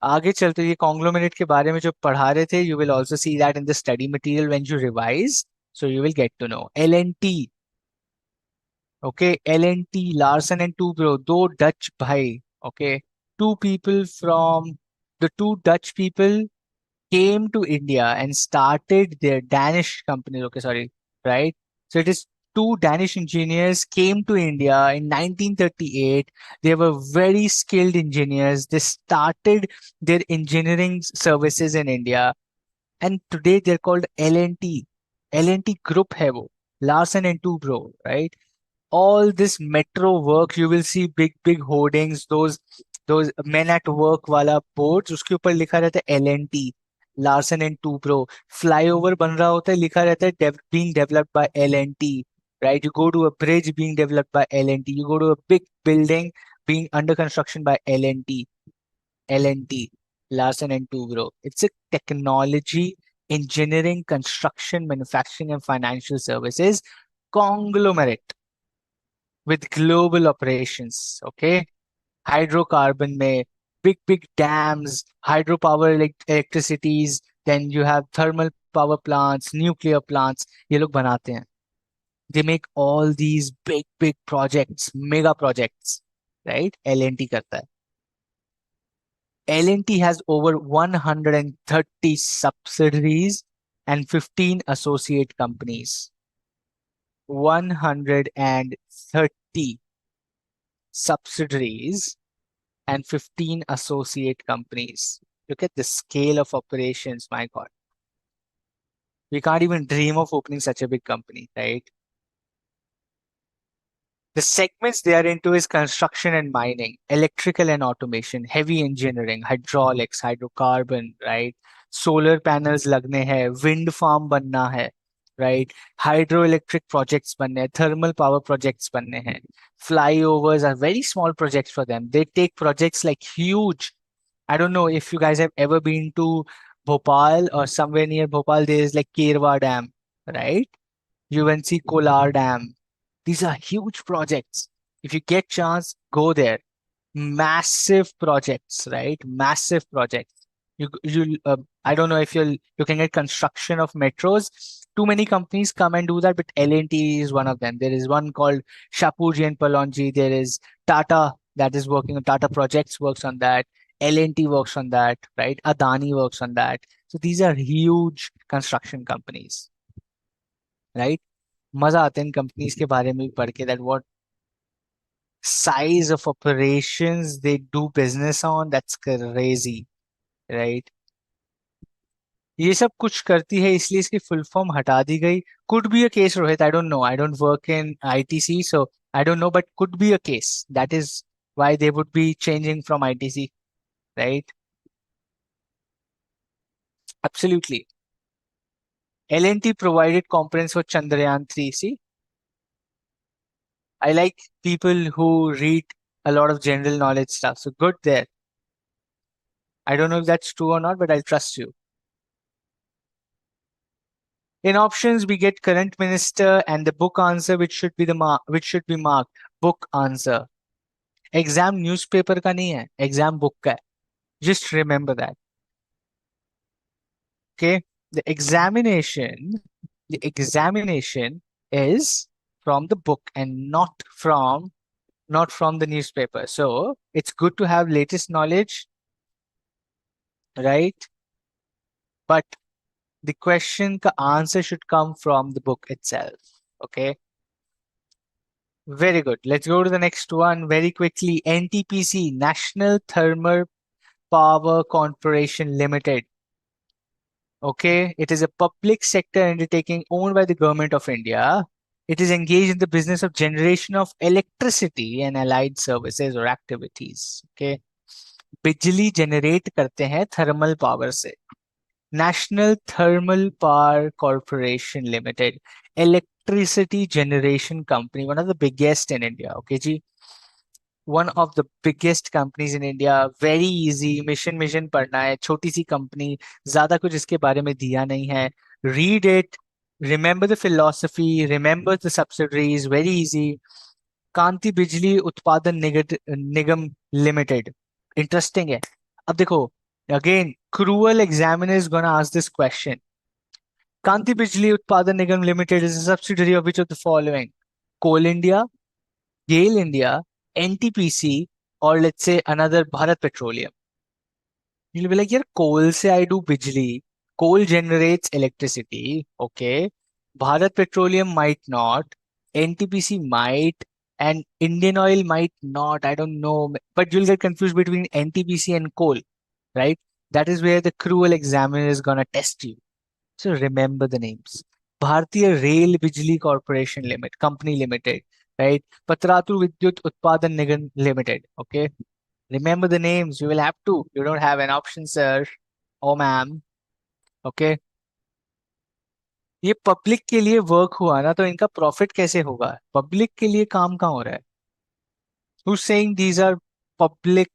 आगे चलते ये conglomerate के बारे में जो पढ़ा रहे थे, you will also see that in the study material when you revise, so you will get to know. L&T, okay, L&T, Larsen and Toubro, दो डच भाई, okay. Two people from the two Dutch people came to India and started their Danish company. Okay, sorry, right? So it is two Danish engineers came to India in 1938. They were very skilled engineers. They started their engineering services in India, and today they're called L&T. L&T Group है वो, Larsen and Toubro, right? All this metro work, you will see big hoardings, those men at work वाला boards, उसके ऊपर लिखा रहता है L&T, Larsen and Toubro. Flyover बन रहा होता है, लिखा रहता है being developed by L&T, right? You go to a bridge being developed by L&T. You go to a big building being under construction by L&T. L&T, Larsen and Toubro. It's a technology engineering, construction, manufacturing, and financial services conglomerate with global operations. Okay, hydrocarbon में big dams, hydropower electricities, then you have thermal power plants, nuclear plants, ये लोग बनाते हैं. They make all these big projects, mega projects, right? L&T करता है. L&T has over 130 subsidiaries and 15 associate companies. 130 subsidiaries and 15 associate companies. Look at the scale of operations, my God. We can't even dream of opening such a big company, right? The segments they are into is construction and mining, electrical and automation, heavy engineering, hydraulics, hydrocarbon, right? Solar panels लगे हैं, wind farm बनना है, right? Hydroelectric projects बनने हैं, thermal power projects बनने हैं. Flyovers are very small projects for them. They take projects like huge. I don't know if you guys have ever been to Bhopal or somewhere near Bhopal. There is like Kerwa Dam, right? UNC Kolar Dam. These are huge projects. If you get chance, go there. Massive projects, right? Massive projects. I don't know if you're looking at construction of metros. Too many companies come and do that, but L&T is one of them. There is one called Shapoorji and Pallonji. There is Tata that is working on Tata Projects works on that. L&T works on that, right? Adani works on that. So these are huge construction companies, right? मजा आता है इन companies के बारे में भी पढ़ के, that what size of operations they do business on, that's crazy, right? ये सब कुछ करती है इसलिए इसकी फुल फॉर्म हटा दी गई. Could be a case, Rohit, I don't know, I don't work in ITC, so I don't know, but could be a case that is why they would be changing from ITC, right? Absolutely. L&T provided components for Chandrayaan 3. See, I like people who read a lot of general knowledge stuff. So good there. I don't know if that's true or not, but I'll trust you. In options, we get current minister and the book answer, which should be marked book answer. Exam newspaper का नहीं है, exam book का है. Just remember that. Okay, the examination is from the book and not from the newspaper. So it's good to have latest knowledge, right? But the question ka answer should come from the book itself. Okay. Very good. Let's go to the next one very quickly. NTPC, National Thermal Power Corporation Limited. Okay. It is a public sector undertaking owned by the government of India. It is engaged in the business of generation of electricity and allied services or activities. Okay. बिजली generate करते हैं thermal power से. National Thermal Power Corporation Limited, electricity generation company, one of the biggest in India. Okay, जी, one of the biggest companies in India. Very easy. mission पढ़ना है. छोटी सी company, ज्यादा कुछ इसके बारे में दिया नहीं है. Read it. Remember the philosophy. Remember the subsidiaries. Very easy. कांति बिजली उत्पादन निगम लिमिटेड. इंटरेस्टिंग है. अब देखो, again, cruel examiner is going to ask this question. Kanti Bijli Utpadan Nigam Limited is a subsidiary of which of the following? Coal India, GAIL India, NTPC, or let's say another Bharat Petroleum. You'll be like, yeah, coal se I do bijli. Coal generates electricity. Okay. Bharat Petroleum might not. NTPC might. And Indian Oil might not. I don't know. But you'll get confused between NTPC and coal, right? That is where the cruel examiner is going to test you. So remember the names. Bhartiya Rail Bijli Corporation Company Limited, right? Patratu Vidyut Utpadan Nigam Limited, okay? Remember the names. You will have to. You don't have an option, sir. Oh, ma'am. Okay. ये public के लिए work हुआ ना, तो इनका profit कैसे होगा? Public के लिए काम कहाँ हो रहा है? Who's saying these are public?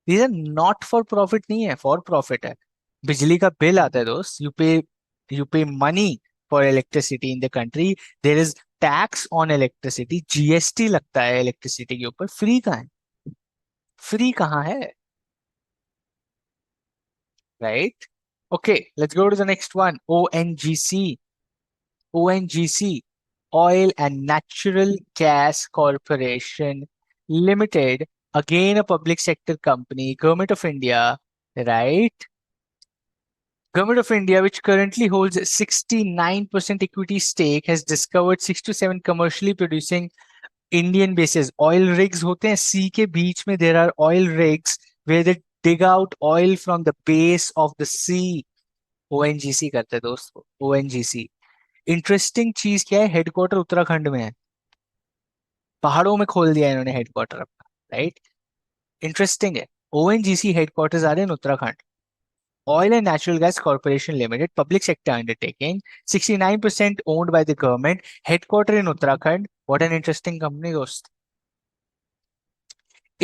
These are not for profit नहीं है, for profit है. बिजली का बिल आता है दोस्त, you pay You pay money for electricity in the country. There is tax on electricity, GST लगता है इलेक्ट्रिसिटी के ऊपर. फ्री कहाँ है? फ्री कहाँ है? Right. Okay, let's go to the next one. ONGC. ONGC, Oil and Natural Gas Corporation Limited, again a public sector company, Government of India, right? Government of India, which currently holds 69% equity stake, has discovered 6 to 7 commercially producing Indian bases. Oil rigs होते हैं sea के बीच में. There are oil rigs where they dig out oil from the base of the sea. ONGC करते हैं दोस्तों, ONGC. Interesting चीज क्या है, हेडक्वार्टर उत्तराखंड में है. पहाड़ों में खोल दिया इन्होंने हेडक्वार्टर अपना. राइट. इंटरेस्टिंग है. ओएनजीसी हेडक्वार्टर्स आ रहे हैं Uttarakhand. Oil and Natural Gas Corporation Limited, public sector undertaking, 69% owned by the government, headquartered in Uttarakhand. What an interesting company, dost.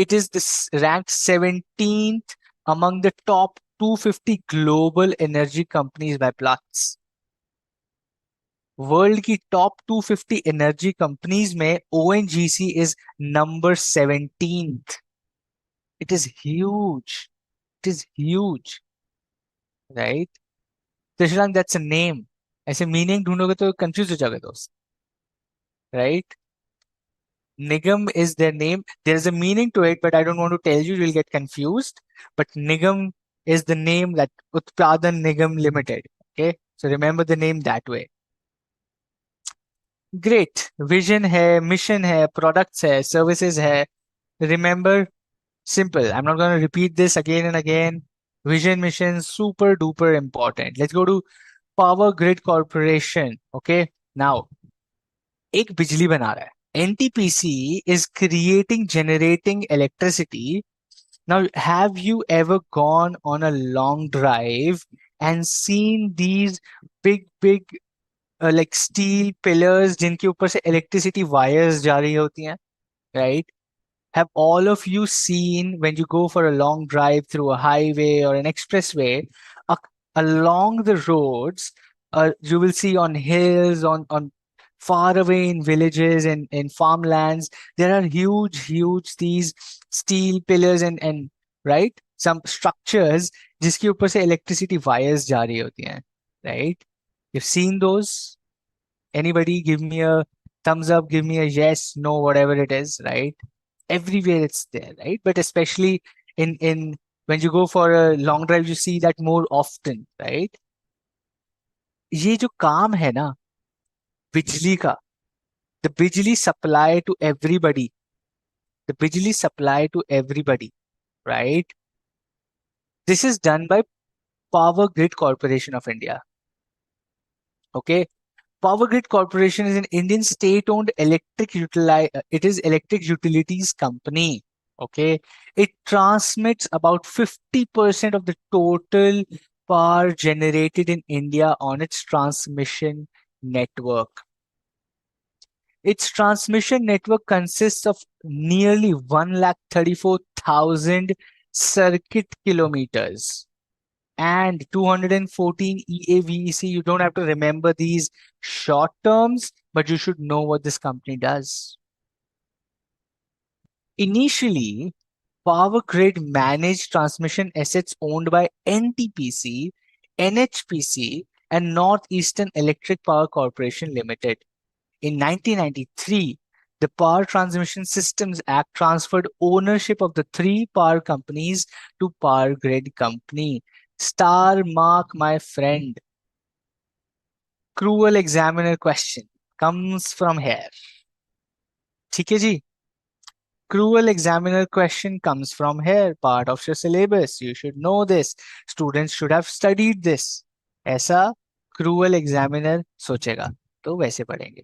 It is this ranked 17th among the top 250 global energy companies by Platts. World की top 250 energy companies में ONGC is number 17th. It is huge. It is huge. Right. Trishalang, that's a name. ऐसे meaning ढूंढोगे तो confuse हो जाओगे दोस्त. Right. Nigam is their name. There is a meaning to it, but I don't want to tell you. You'll get confused. But Nigam is the name, that Utpadan Nigam Limited. Okay, so remember the name that way. Great. Vision है, mission है, products है, services है. Remember, simple. I'm not going to repeat this again and again. Vision, mission, super duper important. Let's go to Power Grid Corporation. Okay, now एक बिजली बना रहा है. NTPC is creating, generating electricity. Now, have you ever gone on a long drive and seen these big like steel pillars जिनके ऊपर से electricity wires जा रही होती हैं, right? Have all of you seen, when you go for a long drive through a highway or an expressway, a- along the roads, you will see on hills, on far away in villages and in farmlands, there are huge these steel pillars and right, some structures जिसके ऊपर से electricity wires जा रही होती हैं, right? You've seen those? Anybody give me a thumbs up, give me a yes, no, whatever it is, right? Everywhere it's there, right? But especially in when you go for a long drive, you see that more often, right? ये जो काम है ना बिजली का, the bijli supply to everybody, the bijli supply to everybody, right? This is done by Power Grid Corporation of India. Okay, Power Grid Corporation is an Indian state-owned it is electric utilities company. Okay, it transmits about 50% of the total power generated in India on its transmission network. Its transmission network consists of nearly 134,000 circuit kilometers and 214 EAVEC. You don't have to remember these short terms, but you should know what this company does. Initially, Power Grid managed transmission assets owned by NTPC, NHPC, and Northeastern Electric Power Corporation Limited. In 1993, the Power Transmission Systems Act transferred ownership of the three power companies to Power Grid Company. Star mark, my friend. Cruel examiner question comes from here. ठीक है जी? Cruel examiner question comes from here. Part of your syllabus. You should know this. Students should have studied this. ऐसा cruel examiner सोचेगा तो वैसे पढ़ेंगे,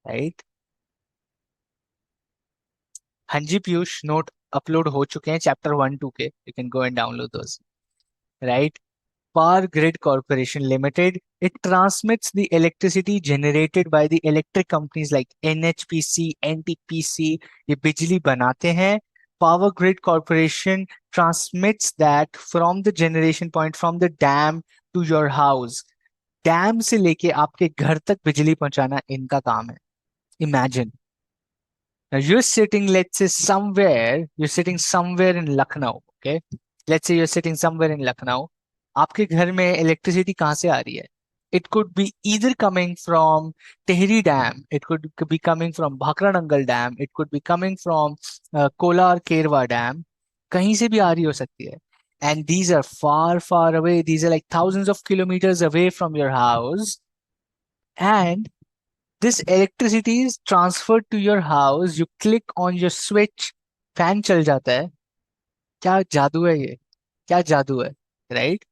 right? हाँ जी Piyush, note upload हो चुके हैं चैप्टर 1-2 के. You can go and download those, right? Power Grid Corporation Limited, it transmits the electricity generated by the electric companies like NHPC, NTPC. ये बिजली बनाते हैं. Power Grid Corporation transmits that from the generation point, from the dam to your house. Dam से लेके आपके घर तक बिजली पहुंचाना इनका काम है. Imagine. Now you're sitting, let's say you're sitting somewhere in Lucknow, okay? Let's say you're sitting somewhere in Lucknow. आपके घर में इलेक्ट्रिसिटी कहाँ से आ रही है? It could be either coming from Tehri Dam, it could be coming from Bhakra Nangal Dam, it could be coming from Kolar Kerwa Dam. कहीं से भी आ रही हो सकती है. And these are far, far away. These are like thousands of kilometers away from your house. And this electricity is transferred to your house. You click on your switch, fan चल जाता है. क्या जादू है ये? क्या जादू है? Right?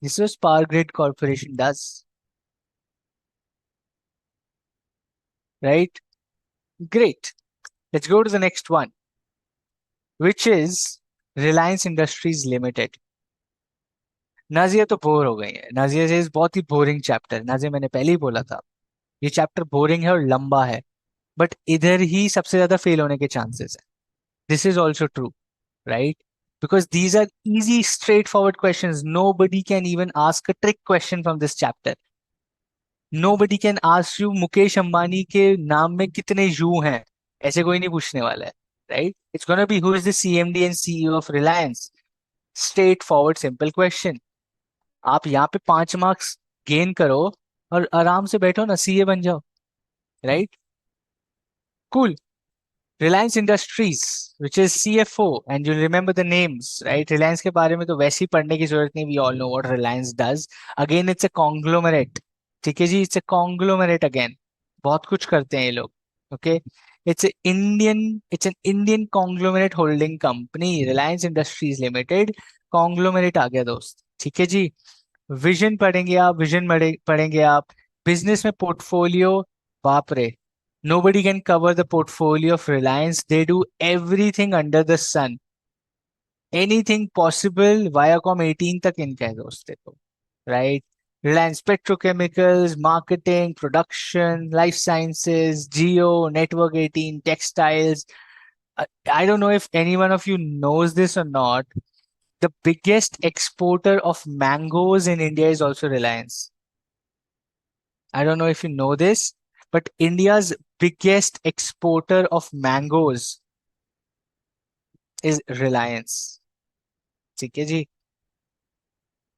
This was Power Grid Corporation does. Right? Great. Let's go to the next one, which is Reliance Industries Limited. Nazia तो बोर हो गई है. नाजिया से बहुत ही बोरिंग चैप्टर. नाजिया, मैंने पहले ही बोला था ये चैप्टर बोरिंग है और लंबा है, बट इधर ही सबसे ज्यादा फेल होने के चांसेस है. This is also true. Right? Because these are easy, straightforward questions. Nobody can even ask a trick question from this chapter. Nobody can ask you Mukesh Ambani के नाम में कितने यू हैं. ऐसे कोई नहीं पूछने वाला है. Right? It's gonna be who is the CMD and CEO of Reliance. Straightforward, simple question. आप यहाँ पे 5 मार्क्स गेन करो और आराम से बैठो ना, सीए बन जाओ. Right? Cool. Reliance Industries, which is CFO, and you remember the names, right? Reliance के बारे में तो वैसे ही पढ़ने की जरूरत नहीं. We all know what Reliance does. Again, it's a conglomerate. ठीक है जी, it's a conglomerate again. बहुत कुछ करते हैं ये लोग. Okay, it's an Indian conglomerate holding company. Reliance Industries Limited, conglomerate आ गया दोस्त. ठीक है जी. विजन पढ़ेंगे आप, पढ़ेंगे आप. बिजनेस में पोर्टफोलियो, बाप रे. Nobody can cover the portfolio of Reliance. They do everything under the sun. Anything possible, Viacom 18 तक इनका है दोस्त देखो. Right? Reliance Petrochemicals, Marketing, Production, Life Sciences, Geo, Network 18, Textiles. I don't know if any one of you knows this or not. The biggest exporter of mangoes in India is also Reliance. I don't know if you know this, but India's biggest exporter of mangoes is Reliance. ठीक है जी.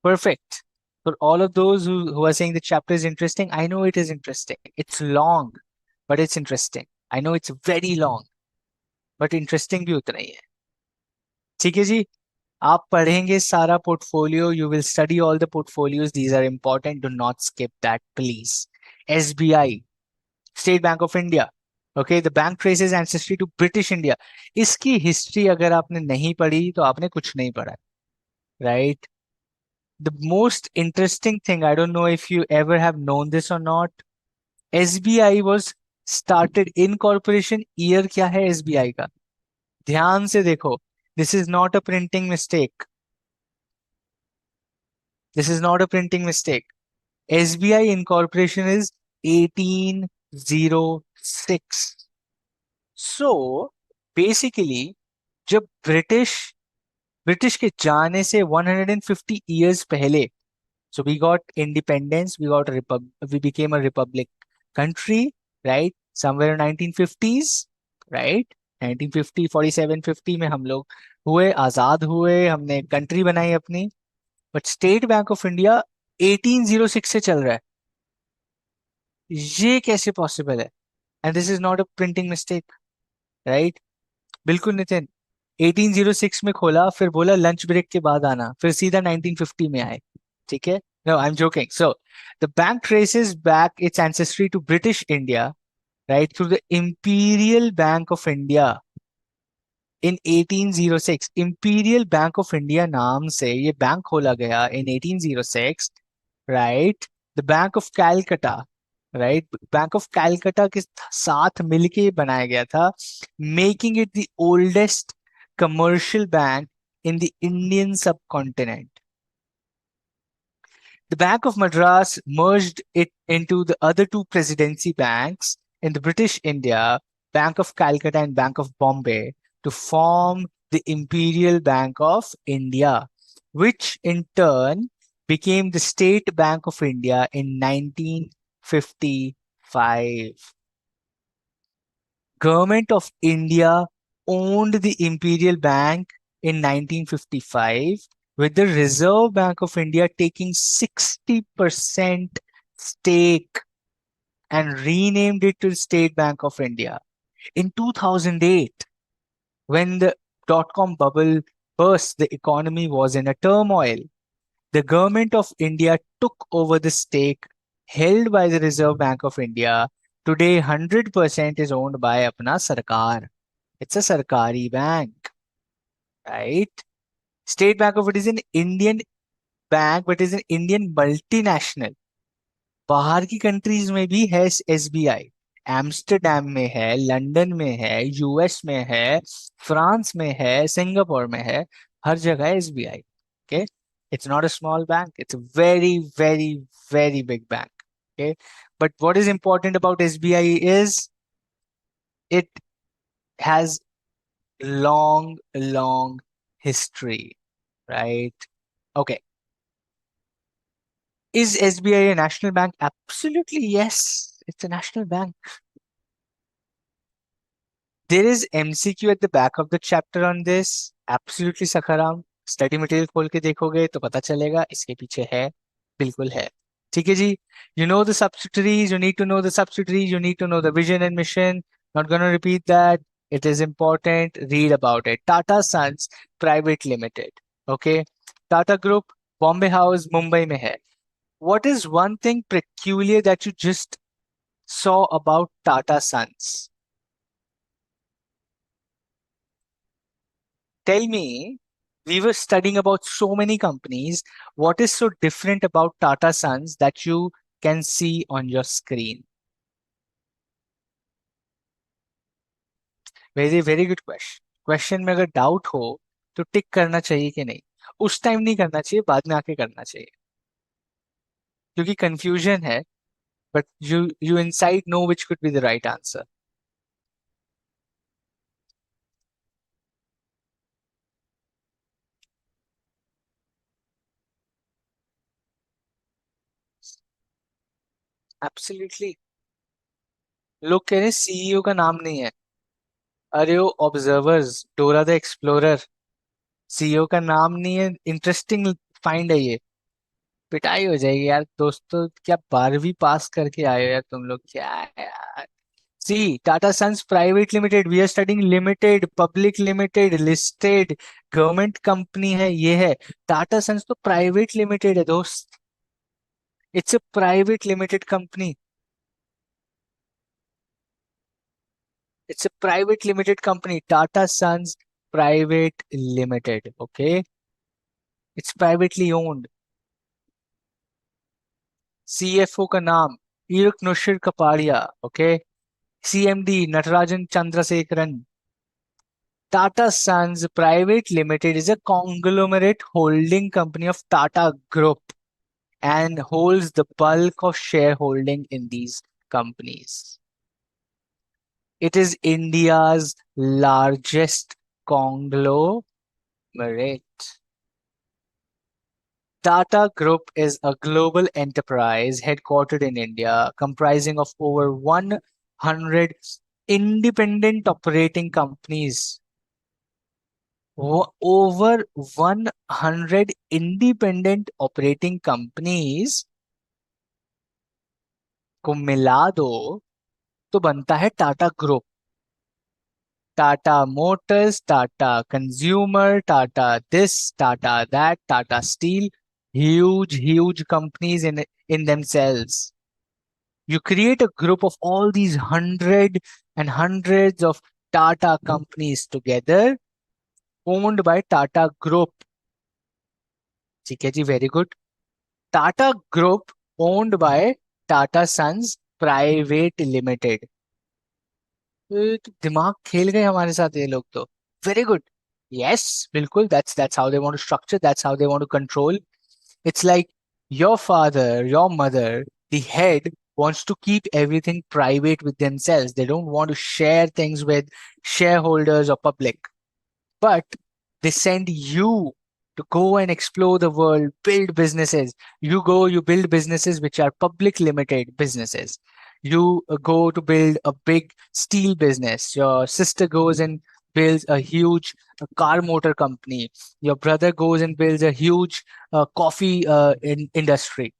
Perfect. For all of those who are saying the chapter is interesting, I know it is interesting. It's long, but it's interesting. I know it's very long, but interesting भी उतना ही है. ठीक है जी. आप पढ़ेंगे सारा portfolio. You will study all the portfolios. These are important. Do not skip that, please. SBI, State Bank of India. Okay, the bank traces ancestry to British India. इसकी history अगर आपने नहीं पढ़ी तो आपने कुछ नहीं पढ़ा. Right? The most interesting thing, I don't know if you ever have known this or not. SBI was started in corporation. Year क्या है SBI का? ध्यान से देखो. This is not a printing mistake. This is not a printing mistake. SBI incorporation is 1806. So basically, जब British के जाने से 150 years पहले, so we got independence, we became a republic country, right? Somewhere in 1950s, right? 1950, 47, 50 में हम लोग हुए, आजाद हुए, हमने कंट्री बनाई अपनी. But state bank of India 1806 से चल रहा है. ये कैसे पॉसिबल है? And this is not a printing mistake. Right? बिल्कुल नितिन. 1806 में खोला, फिर बोला लंच ब्रेक के बाद आना, फिर सीधा 1950 में आए. ठीक है? No, I'm joking. So the bank traces back its ancestry to British India, right, through the Imperial Bank of India in 1806. Imperial Bank of India नाम से ये बैंक खोला गया in 1806, right? The Bank of Calcutta, right? Bank of Calcutta के साथ मिलके बनाया गया था, making it the oldest commercial bank in the Indian subcontinent. The Bank of Madras merged it into the other two presidency banks in the British India, Bank of Calcutta and Bank of Bombay, to form the Imperial Bank of India, which in turn became the State Bank of India in 1955. Government of India owned the Imperial Bank in 1955, with the Reserve Bank of India taking 60% stake and renamed it to State Bank of India. In 2008, when the dot-com bubble burst, the economy was in a turmoil. The government of India took over the stake held by the Reserve Bank of India. Today, 100% is owned by apna sarkar. It's a sarkari bank, right? State Bank of India is an Indian bank, but is an Indian multinational. बाहर की countries में भी है SBI. Amsterdam में है, London में है, US में है, फ्रांस में है, सिंगापुर में है. हर जगह SBI. Okay, it's not a small bank, it's a very very very big bank. Okay, but what is important about SBI is it has long history, right? Okay, is SBI a national bank? Absolutely yes, it's a national bank. There is MCQ at the back of the chapter on this. Absolutely Sakharam. Study material खोल के देखोगे तो पता चलेगा इसके पीछे है. बिल्कुल है. ठीक है जी. You know the subsidiaries. You need to know the subsidiaries. You need to know the vision and mission. Not gonna repeat that. It is important. Read about it. Tata Sons Private Limited. Okay. Tata Group, Bombay House, Mumbai में है. What is one thing peculiar that you just saw about Tata Sons? Tell me, we were studying about so many companies. What is so different about Tata Sons that you can see on your screen? Very, very good question. Question में अगर doubt हो तो टिक करना चाहिए कि नहीं. उस time नहीं करना चाहिए, बाद में आके करना चाहिए, क्योंकि कंफ्यूजन है. But you inside know which could be the right answer. Absolutely. लोग कह रहे हैं सीईओ का नाम नहीं है. अरे वो observers, Dora the explorer. CEO का नाम नहीं है. इंटरेस्टिंग फाइंड है ये. पिटाई हो जाएगी यार दोस्तों. क्या 12वीं पास करके आए हो यार तुम लोग, क्या है यार. See, Tata sons private limited, we are studying limited, public limited, listed, government company है ये है. टाटा सन्स तो प्राइवेट लिमिटेड है दोस्त. It's a private limited company. It's a private limited company. Tata sons private limited. Okay, it's privately owned. CFO का नाम Eruch Nusshir Kapadia. Okay, CMD Natarajan Chandrasekaran. Tata Sons Private Limited is a conglomerate holding company of Tata Group and holds the bulk of shareholding in these companies. It is India's largest conglomerate. Tata Group is a global enterprise headquartered in India, comprising of over 100 independent operating companies. Over 100 independent operating companies को मिला दो तो बनता है Tata group. Tata motors, Tata consumer, Tata this, Tata that, Tata steel. Huge companies in themselves. You create a group of all these hundreds of Tata companies together, owned by Tata Group. ठीक है जी, very good. Tata Group owned by Tata Sons Private Limited. तो दिमाग खेल गए हमारे साथ ये लोग तो. Very good. Yes, बिल्कुल. That's how they want to structure. That's how they want to control. It's like your father, your mother, the head wants to keep everything private with themselves. They don't want to share things with shareholders or public. But they send you to go and explore the world, build businesses. You go, you build businesses which are public limited businesses. You go to build a big steel business. Your sister goes and builds a huge car motor company. Your brother goes and builds a huge coffee industry.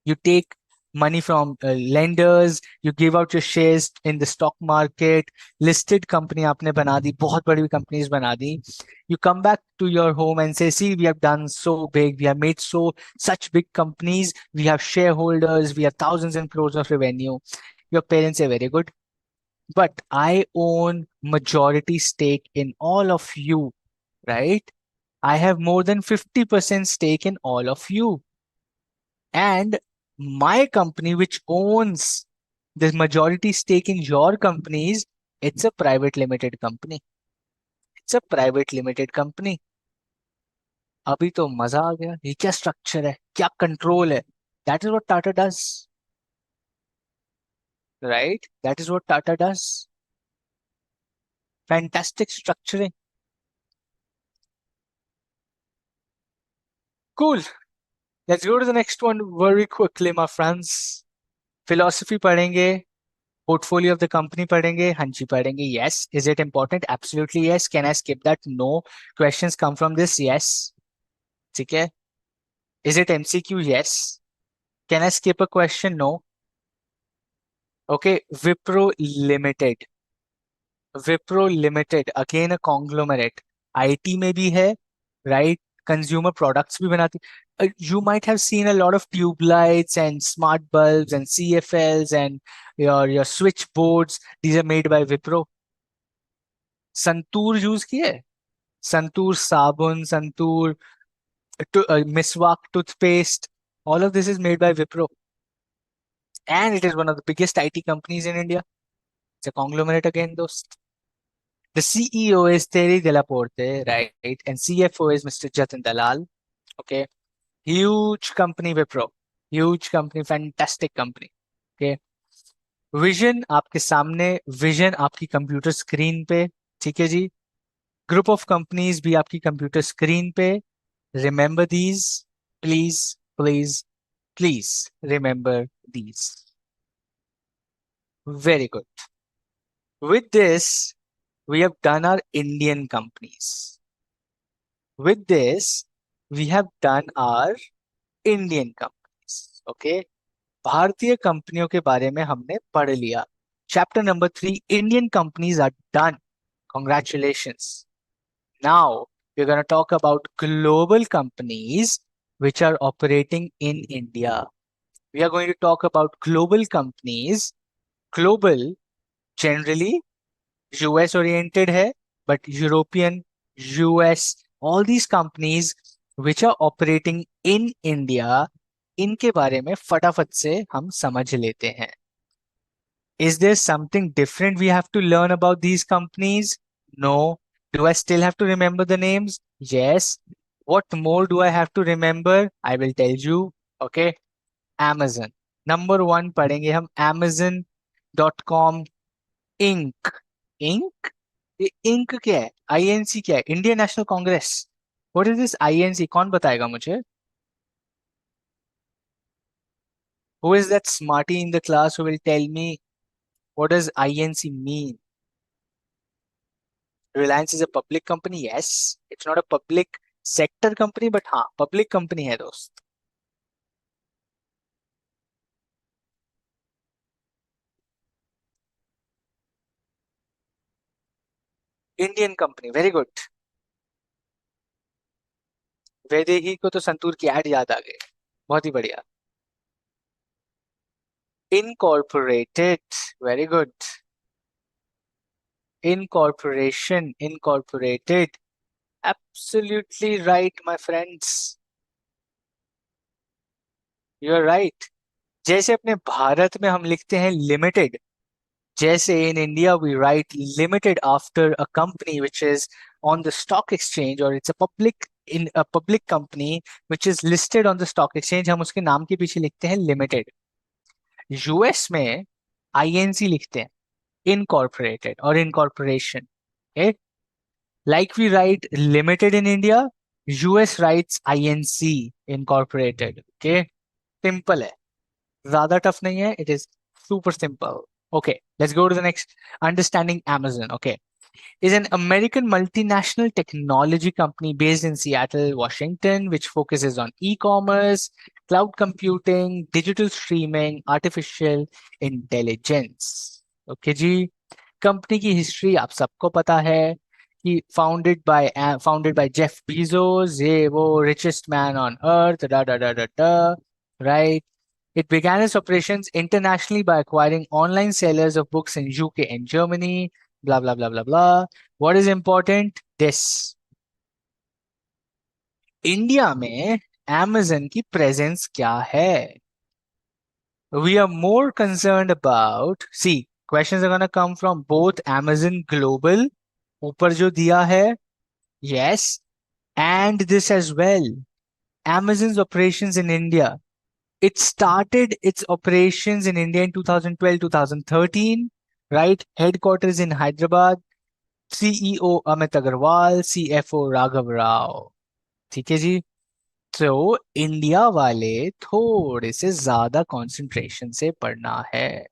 You take money from lenders, you give out your shares in the stock market, listed company आपने बना दी, बहुत बड़ी companies बना दी. You come back to your home and say, see, we have done so big, we have made such big companies, we have shareholders, we have thousands and crores of revenue. Your parents say, very good, but I own majority stake in all of you, right? I have more than 50% stake in all of you. And my company, which owns the majority stake in your companies, it's a private limited company. It's a private limited company. अभी तो मजा आ गया. ये क्या structure है, क्या control है? That is what Tata does, right? That is what Tata does. Fantastic structuring. Cool. Let's go to the next one very quickly, my friends. Philosophy पढ़ेंगे, portfolio of the company पढ़ेंगे, हाँ जी पढ़ेंगे. Yes. Is it important? Absolutely yes. Can I skip that? No. Questions come from this? Yes. ठीक है. Is it MCQ? Yes. Can I skip a question? No. Okay. Wipro Limited. Wipro Limited. Again a conglomerate. IT में भी है, right? Consumer products भी बनाती. You might have seen a lot of tube lights and smart bulbs and CFLs and your switchboards. These are made by Wipro. Santoor use किए. संतूर साबुन, santoor miswak toothpaste. All of this is made by Wipro. And it is one of the biggest IT companies in India. It's a conglomerate again, those. The CEO is Thierry Delaporte, right? And CFO is Mr. Jatin Dalal. Okay. Huge company, Wipro. Huge company, fantastic company. Okay. Vision आपके सामने, vision आपकी computer screen पे. ठीक है जी. Group of companies भी आपकी computer screen पे. Remember these, please, please, please remember these. Very good. With this, we have done our Indian companies. With this, we have done our Indian companies. Okay. भारतीय कंपनियों के बारे में हमने पढ़ लिया. Chapter number 3, Indian companies are done. Congratulations. Now, we're going to talk about global companies which are operating in India. We are going to talk about global companies. Global generally US oriented है, but European, US, all these companies which are operating in India, इनके बारे में फटाफट से हम समझ लेते हैं. Is there something different we have to learn about these companies? No. Do I still have to remember the names? Yes. What more do I have to remember? I will tell you. Okay. Amazon. Number 1 पढ़ेंगे हम Amazon.com Inc. Inc. ये ink क्या है? INC क्या है? Indian National Congress. What is this INC? कौन बताएगा मुझे? Who is that smarty in the class who will tell me what does INC mean? Reliance is a public company. Yes. It's not a public sector company, but हाँ public company है दोस्त. Indian company. Very good. Vaidehi को तो संतूर की add याद आ गई. बहुत ही बढ़िया. Incorporated. Very good. Incorporation, incorporated. Absolutely right, my friends. You are right. जैसे अपने भारत में हम लिखते हैं लिमिटेड, जैसे in India we write limited after a company which is on the stock exchange or it's a public company which is listed on the stock exchange, हम उसके नाम के पीछे लिखते हैं लिमिटेड. यूएस में आईएनसी लिखते हैं, इनकॉर्पोरेटेड और incorporation. Okay? Like we write limited in India, US writes INC incorporated. Okay, simple है, ज्यादा टफ नहीं है, it is super simple. Okay, let's go to the next. Understanding Amazon, okay, is an American multinational technology company based in Seattle, Washington, which focuses on e-commerce, cloud computing, digital streaming, artificial intelligence। Okay जी, company की history आप सबको पता है कि founded by Jeff Bezos, ये वो richest man on earth, डा डा डा डा डा, right. It began its operations internationally by acquiring online sellers of books in UK and Germany, blah blah blah blah blah। What is important? This, India में Amazon की presence क्या है? We are more concerned about, see, questions are gonna come from both Amazon Global, ऊपर जो दिया है, yes, and this as well. Amazon's operations in India. It started its operations in India in 2012, 2013, right? Headquarters in Hyderabad. CEO Amit Agarwal, CFO Raghav Rao। ठीक है जी। तो India वाले थोड़े से ज्यादा कंसंट्रेशन से पढ़ना है।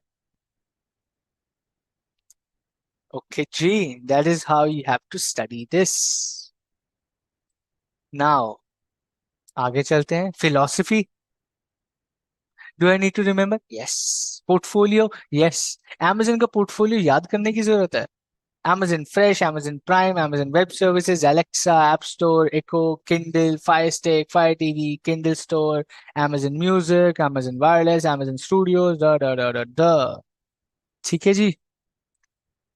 ओके जी, that is how you have to study this. Now आगे चलते हैं। Philosophy, do I need to remember? Yes. Portfolio, yes. amazon का पोर्टफोलियो याद करने की जरूरत है। Amazon Fresh, Amazon Prime, Amazon Web Services, Alexa, App Store, Echo, Kindle, Fire Stick, Fire TV, Kindle Store, Amazon Music, Amazon Wireless, Amazon Studios, da da da da da। ठीक है जी।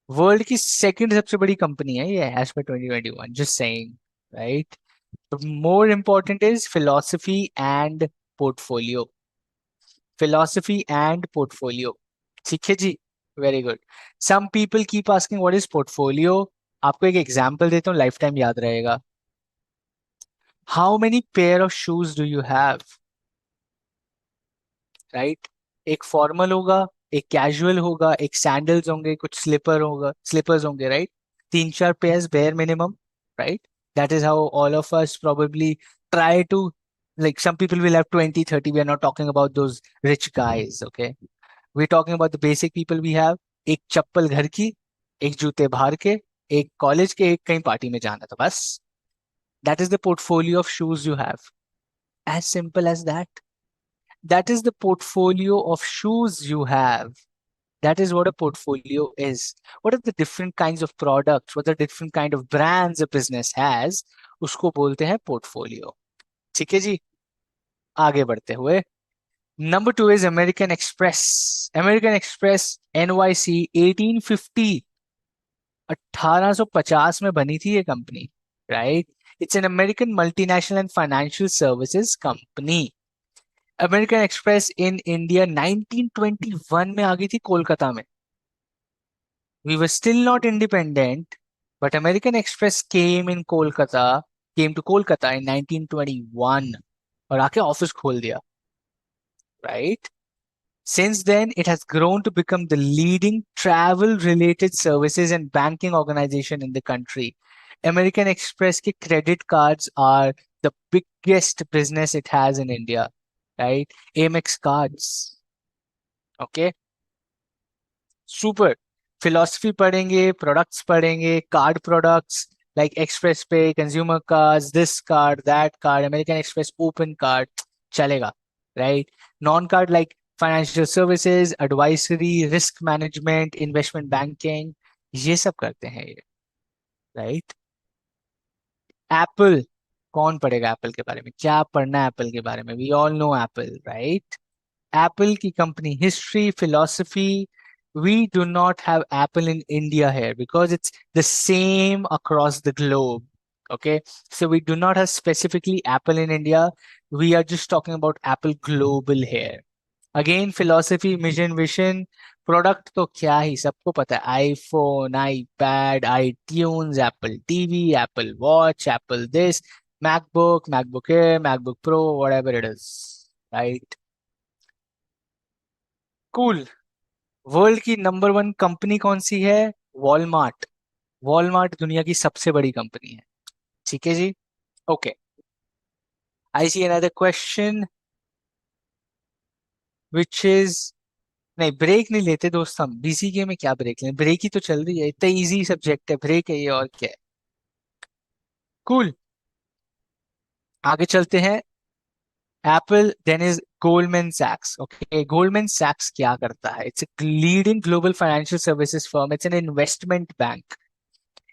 World की second सबसे बड़ी company है ये age पर 2021, just saying, right. More important is philosophy and portfolio. Philosophy and portfolio, ठीक है जी। Very good. Some people keep asking what is portfolio. आपको एक एग्जांपल देता हूँ, लाइफ टाइम याद रहेगा। How many pair of shoes do you have? Right, एक फॉर्मल होगा, एक कैजुअल होगा, एक सैंडल्स होंगे, कुछ स्लीपर्स होंगे, राइट। तीन चार pairs bare minimum, right. That is how all of us probably try to, like some people will have 20 30, we are not talking about those rich guys, okay, we're talking about the basic people we have। एक चप्पल घर की, एक जूते बाहर के, एक college के, एक कहीं पार्टी में जाना, तो बस that is the portfolio of shoes you have, as simple as that। that is the portfolio of shoes you have। that is what a portfolio is। what are the different kinds of products, what are the different kind of brands a business has, उसको बोलते हैं portfolio। ठीक है जी। आगे बढ़ते हुए, number two is American Express. American Express NYC 1850, 1850 में बनी थी ये कंपनी, right. It's an American multinational and financial services company. American Express in India 1921 में आ गई थी कोलकाता में। We were still not independent, but American Express came to Kolkata in 1921 और आके ऑफिस खोल दिया, right. Since then, it has grown to become the leading travel related services and banking organization in the country. American Express के credit cards are the biggest business it has in India, right? Amex cards, okay? Super। Philosophy पढ़ेंगे, products पढ़ेंगे, card products like Express Pay, consumer cards, this card, that card, American Express open card, चलेगा, right? Non-card like financial services, advisory, risk management, investment banking, ये सब करते हैं ये, right? Apple, कौन पढ़ेगा एप्पल के बारे में? क्या पढ़ना है एप्पल के बारे में? We all know Apple, right. Apple की company history, philosophy, we do not have Apple in India here because it's the same across the globe, okay, so we do not have specifically Apple in India, we are just talking about Apple global here। Again philosophy, mission, vision, product तो क्या ही सबको पता है, iPhone, iPad, iTunes, Apple TV, Apple Watch, Apple this, MacBook, MacBook Air, MacBook Pro, whatever it is, right. Cool. World की number one company कौन सी है? वॉलमार्ट। वॉलमार्ट दुनिया की सबसे बड़ी कंपनी है, ठीक है जी। Okay, I see another question which is, नहीं ब्रेक नहीं लेते दोस्त, हम बीसीके में क्या ब्रेक लें, ब्रेक ही तो चल रही है, इतना इजी सब्जेक्ट है, ब्रेक है ये और क्या है। कूल, आगे चलते हैं। एप्पल देन इज गोल्डमैन सैक्स। ओके, गोल्डमैन सैक्स क्या करता है? It's a leading global financial services firm, it's an investment bank.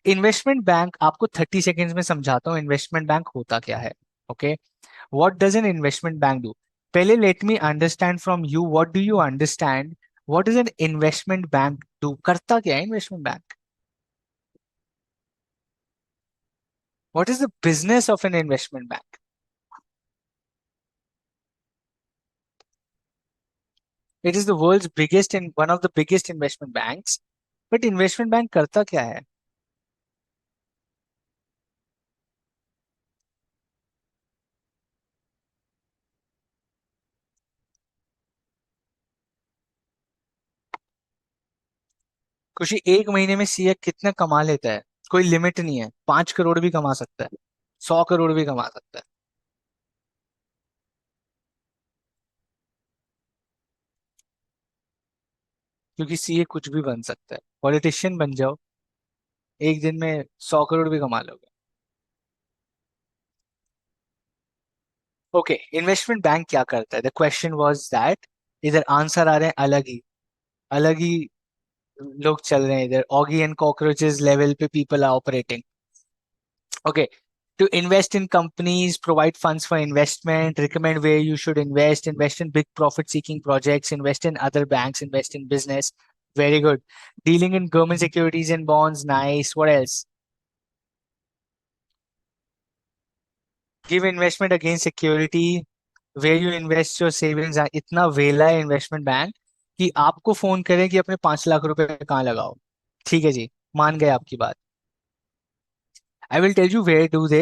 Investment bank, आपको 30 सेकेंड्स में समझाता हूँ इन्वेस्टमेंट बैंक होता क्या है। Okay, what does an investment bank do? पहले let me understand from you, what do you understand, what is an investment bank do, करता क्या है investment bank? What is the business of an investment bank? It is the world's biggest in one of the biggest investment banks, but investment bank करता क्या है? खुशी, एक महीने में सीए कितना कमा लेता है? कोई लिमिट नहीं है, 5 करोड़ भी कमा सकता है, 100 करोड़ भी कमा सकता है। क्योंकि सीए कुछ भी बन सकता है, पॉलिटिशियन बन जाओ, एक दिन में 100 करोड़ भी कमा लोगे। ओके, इन्वेस्टमेंट बैंक क्या करता है? द क्वेश्चन वाज दैट, इधर आंसर आ रहे हैं अलग ही लोग चल रहे हैं इधर, ऑगी एंड कॉकरोचेस लेवल पे people are operating. Okay, to invest in companies, provide funds for investment, recommend where you should invest in big profit seeking projects, invest in other banks, invest in business. Very good. Dealing in government securities and bonds, nice. What else? Give investment against security, where you invest your savings. इतना वेला है investment bank कि आपको phone करें कि अपने 5 लाख रुपए कहाँ लगाओ। ठीक है जी, मान गए आपकी बात। I will tell you where do they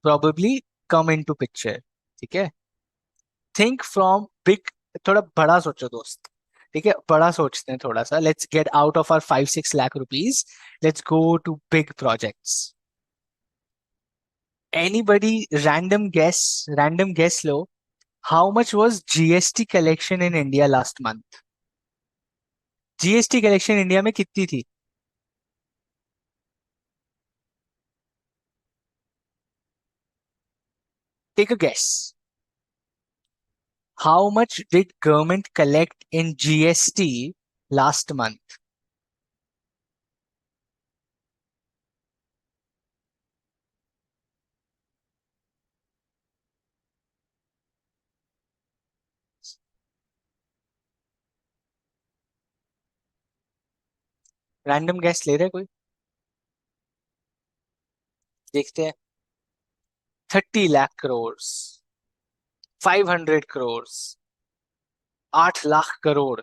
probably come into picture। ठीक है, थिंक फ्रॉम बिग, थोड़ा बड़ा सोचो दोस्त। ठीक है, बड़ा सोचते हैं थोड़ा सा, let's get out of our 5-6 lakh rupees, let's go to big projects. Anybody, random guess लो, how much was GST collection in India last month? GST collection India में कितनी थी? Take a guess, how much did government collect in GST last month? Random guess ले रहे कोई? देखते हैं। 30 लाख करोड़, 500 करोड़, 8 लाख करोड़,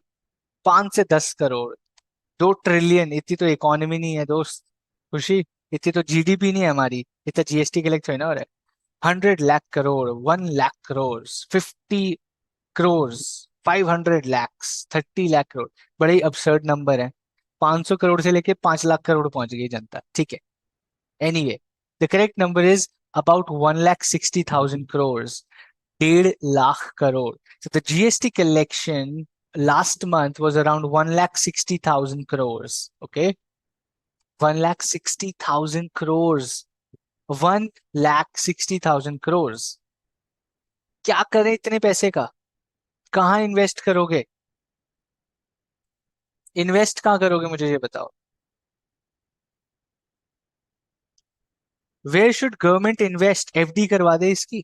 5 से 10 करोड़, 2 ट्रिलियन। इतनी तो इकोनॉमी नहीं है दोस्त, खुशी, इतनी तो जीडीपी नहीं है हमारी, इतना जीएसटी कलेक्ट हुई ना। और 100 लाख करोड़, 1 लाख करोड़, 50 करोड़, 500 लैक्स, 30 लाख करोड़, बड़े ही absurd नंबर है। 500 करोड़ से लेके 5 लाख करोड़ पहुंच गई जनता। ठीक है, anyway, the correct number is about 1,60,000 crore, 1.5 lakh crore. So the GST collection last month was around 1,60,000 crores. Okay, 1,60,000 crores. 1,60,000 crores. क्या करें इतने पैसे का? कहाँ इन्वेस्ट करोगे? इन्वेस्ट कहाँ करोगे मुझे ये बताओ। Where should government invest? FD करवा दे इसकी।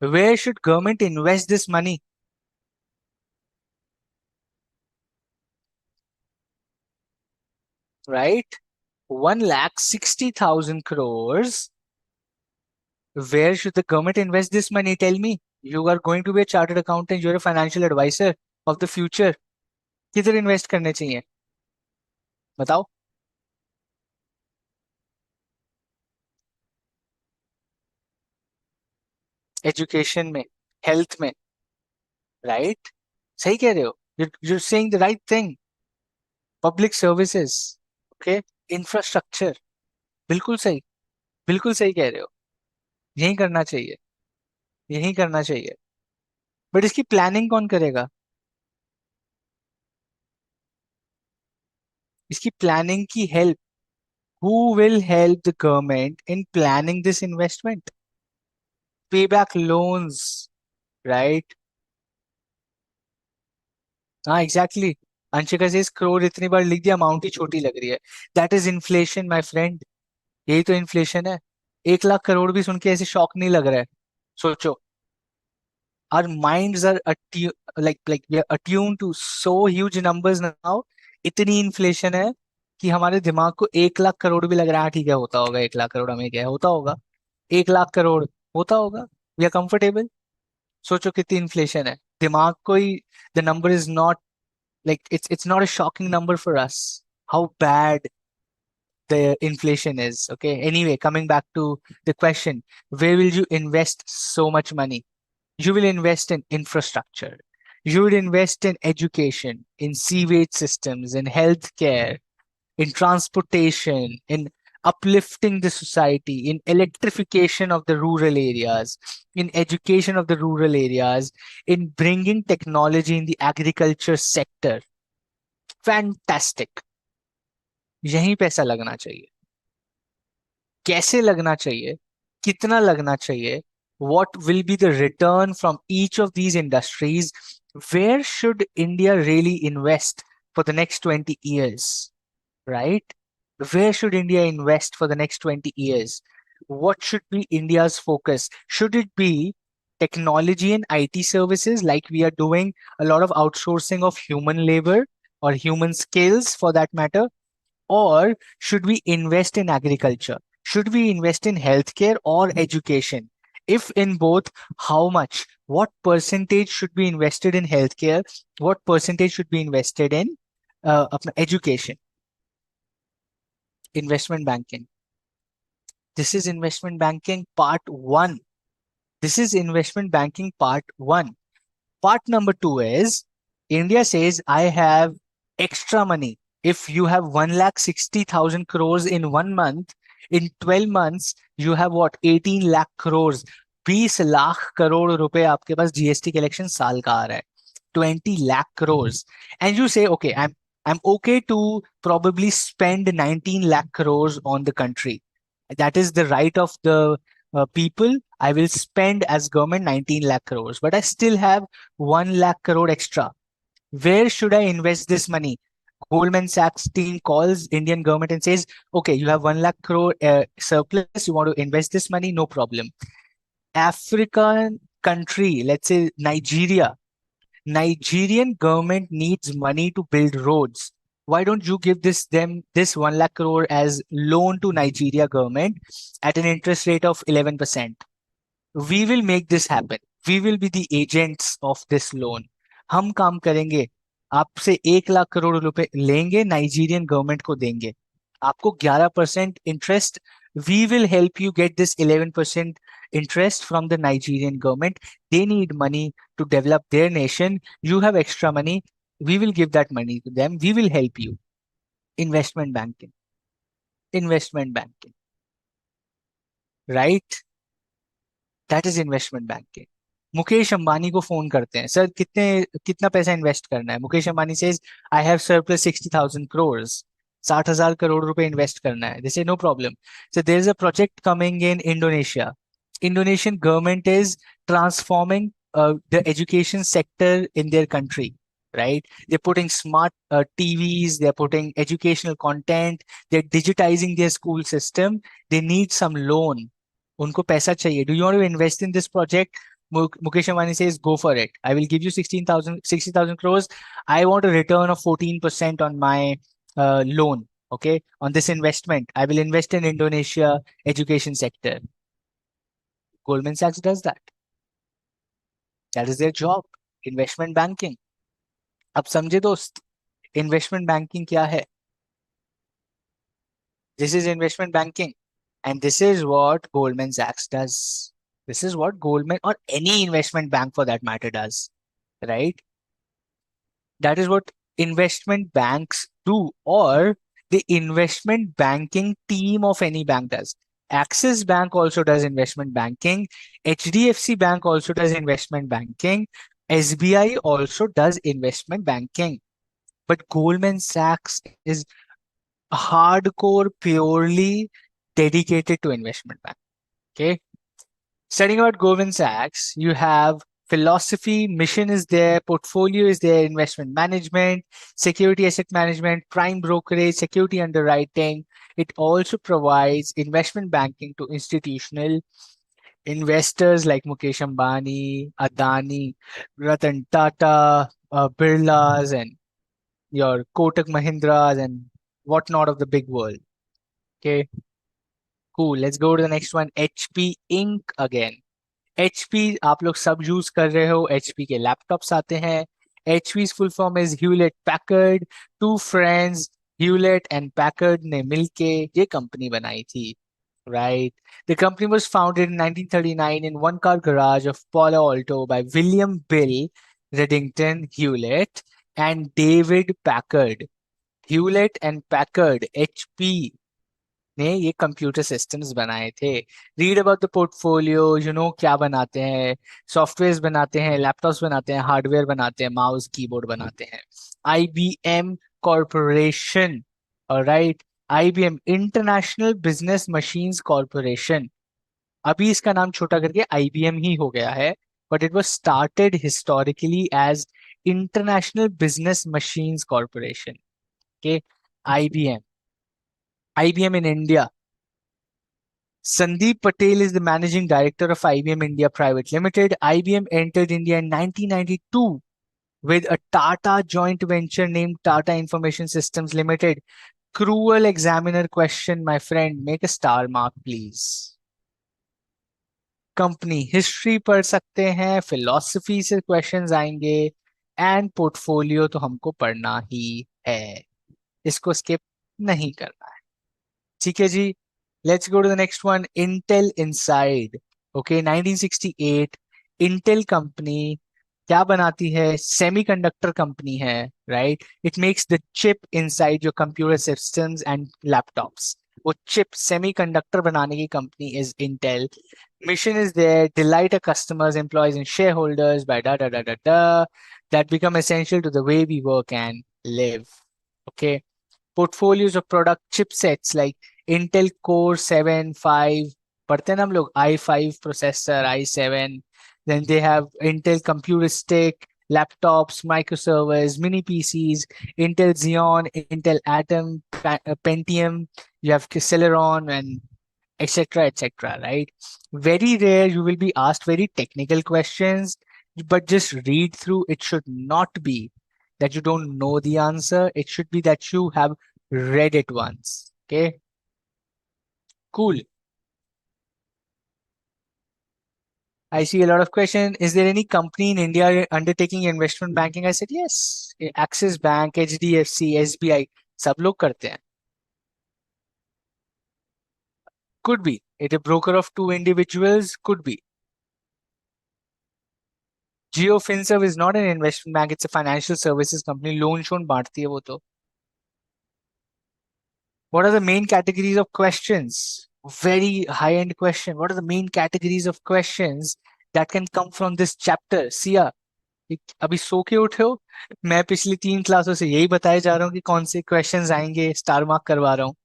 Where should government invest this money? Right, 1,60,000 crores. Where should the government invest this money? Tell me. You are going to be a chartered accountant. You're a financial advisor of the future. किधर invest करने चाहिए बताओ? Education में, health में, right? सही कह रहे हो, you're saying the right thing. Public services, okay, infrastructure, बिल्कुल सही, बिल्कुल सही कह रहे हो। यही करना चाहिए, यही करना चाहिए। बट इसकी प्लानिंग कौन करेगा? इसकी प्लानिंग की help, who will help the government in planning this investment? Payback loans, right? हाँ एग्जैक्टली exactly. अंशिका से इस करोड़ इतनी बार लिख दिया, अमाउंट ही छोटी लग रही है। That is inflation my friend. यही तो इन्फ्लेशन है। 1 लाख करोड़ भी सुन के ऐसे शॉक नहीं लग रहा है? सोचो। our minds are like we are attuned to so huge numbers now। इतनी इन्फ्लेशन है कि हमारे दिमाग को 1 लाख करोड़ भी लग रहा है, हाँ, ठीक है होता होगा, 1 लाख करोड़ हमें क्या है, होता होगा। 1 लाख करोड़ होता होगा, वी आर कंफर्टेबल। सोचो कितनी इन्फ्लेशन है, दिमाग को ही, the number is not, like it's not a shocking number for us how bad the inflation is. Okay, anyway, coming back to the question, where will you invest so much money? You will invest in infrastructure, you will invest in education, in sewage systems, in healthcare, in transportation, in uplifting the society, in electrification of the rural areas, in education of the rural areas, in bringing technology in the agriculture sector। Fantastic. यहीं पैसा लगना चाहिए। कैसे लगना चाहिए, कितना लगना चाहिए, what will be the return from each of these industries, where should India really invest for the next 20 years, right? Where should India invest for the next 20 years? What should be India's focus? Should it be technology and IT services, like we are doing a lot of outsourcing of human labor or human skills for that matter? Or should we invest in agriculture? Should we invest in healthcare or education? If in both, how much? What percentage should be invested in healthcare? What percentage should be invested in education? Investment banking. This is investment banking part one. This is investment banking part one. Part number two is India says, I have extra money. If you have 1,60,000 crores in 1 month, in 12 months, you have what? 18 lakh crores. 20 lakh crore रुपए आपके पास GST collection साल का आ रहा है। 20 lakh crores. And you say, okay, I'm okay to probably spend 19 lakh crores on the country. That is the right of the people. I will spend as government 19 lakh crores, but I still have 1 lakh crore extra. Where should I invest this money? Goldman Sachs team calls Indian government and says, okay, you have 1 lakh crore surplus. You want to invest this money? No problem. African country, let's say Nigeria. Nigerian government needs money to build roads. Why don't you give this 1 lakh crore as loan to Nigeria government at an interest rate of 11%? We will make this happen. We will be the agents of this loan. हम काम करेंगे, आपसे 1 लाख करोड़ रुपए लेंगे, Nigerian government को देंगे, आपको 11% interest. We will help you get this 11% interest from the Nigerian government. They need money to develop their nation. You have extra money. We will give that money to them. We will help you. Investment banking. Investment banking. Right? That is investment banking. Mukesh Ambani को phone करते हैं, sir कितने कितना पैसा invest करना है? Mukesh Ambani says, I have surplus 60,000 crores। 60,000 crore रुपए invest करना है। This is no problem. So there is a project coming in Indonesia. Indonesian government is transforming the education sector in their country, right? They're putting smart TVs, they're putting educational content, they're digitizing their school system. They need some loan, उनको पैसा चाहिए। Do you want to invest in this project? Mukesh Ambani says, go for it. I will give you 16,000, 60,000 crores. I want a return of 14% on my loan. Okay. On this investment, I will invest in Indonesia education sector. Goldman Sachs does that. That is their job. Investment banking. अब समझे दोस्त, investment banking क्या है? This is investment banking. And this is what Goldman Sachs does. This is what Goldman or any investment bank for that matter does, right? That is what investment banks do, or the investment banking team of any bank does. Axis Bank also does investment banking. HDFC Bank also does investment banking. SBI also does investment banking. But Goldman Sachs is hardcore, purely dedicated to investment bank. Okay. Studying about Goldman Sachs, you have philosophy, mission is there, portfolio is there, investment management, security asset management, prime brokerage, security underwriting. It also provides investment banking to institutional investors like Mukesh Ambani, Adani, Ratan Tata, Birlas, and your Kotak Mahindras and whatnot of the big world. Okay, cool. Let's go to the next one. HP Inc. again. HP आप लोग सब use कर रहे हो, HP के laptops आते हैं. HP's full form is Hewlett Packard. Two friends, Hewlett and Packard ने मिलके ये कंपनी बनाई थी. Right. The company was founded in 1939 in one car garage of Palo Alto by William Bill Reddington Hewlett and David Packard. Hewlett and Packard, HP, ने ये computer systems बनाए थे. Read about the portfolio, क्या बनाते हैं. Software बनाते हैं, laptops बनाते हैं, हार्डवेयर बनाते हैं, माउस कीबोर्ड बनाते हैं. IBM corporation. Right. IBM international business machines corporation. अभी इसका नाम छोटा करके IBM ही हो गया है. But it was started historically as international business machines corporation. के IBM. IBM in India. Sandeep Patel is the managing director of IBM India Private Limited. IBM entered India in 1992 with a Tata joint venture named Tata Information Systems Limited. Cruel examiner question, my friend. Make a star mark, please. Company history पढ़ सकते हैं, philosophy से questions आएंगे, and portfolio तो हमको पढ़ना ही है. इसको स्किप नहीं करना है. ठीक है जी. Let's go to the next one. Intel Inside. Okay, 1968. Intel company क्या बनाती है? Semiconductor company है, right? It makes the chip inside your computer systems and laptops. वो chip semiconductor बनाने की company is Intel. Mission is there, delight our customers, employees, and shareholders by da da da da da that become essential to the way we work and live. Okay. Portfolios of product chipsets like Intel Core 7, 5, पढ़ते हैं ना हम लोग, i5 processor, i7. Then they have Intel Computer Stick, laptops, microservers, mini PCs, Intel Xeon, Intel Atom, Pentium. You have Celeron and etc. etc. Right? Very rare you will be asked very technical questions, but just read through. It should not be that you don't know the answer. It should be that you have read it once. Okay. Cool. I see a lot of question. Is there any company in India undertaking investment banking? I said yes. Axis Bank, HDFC, SBI, सब लोग करते हैं. Could be. It a broker of two individuals. Could be. Geo FinServ is not an investment bank. It's a financial services company. Loan शोन बांटती है वो तो. What are the main categories of questions? Very high-end question. What are the main categories of questions that can come from this chapter? Siya, अभी सो के उठे हो? मैं पिछली 3 क्लासों से यही बताए जा रहा हूँ कि कौन से क्वेश्चंस आएंगे, स्टार मार्क करवा रहा हूँ.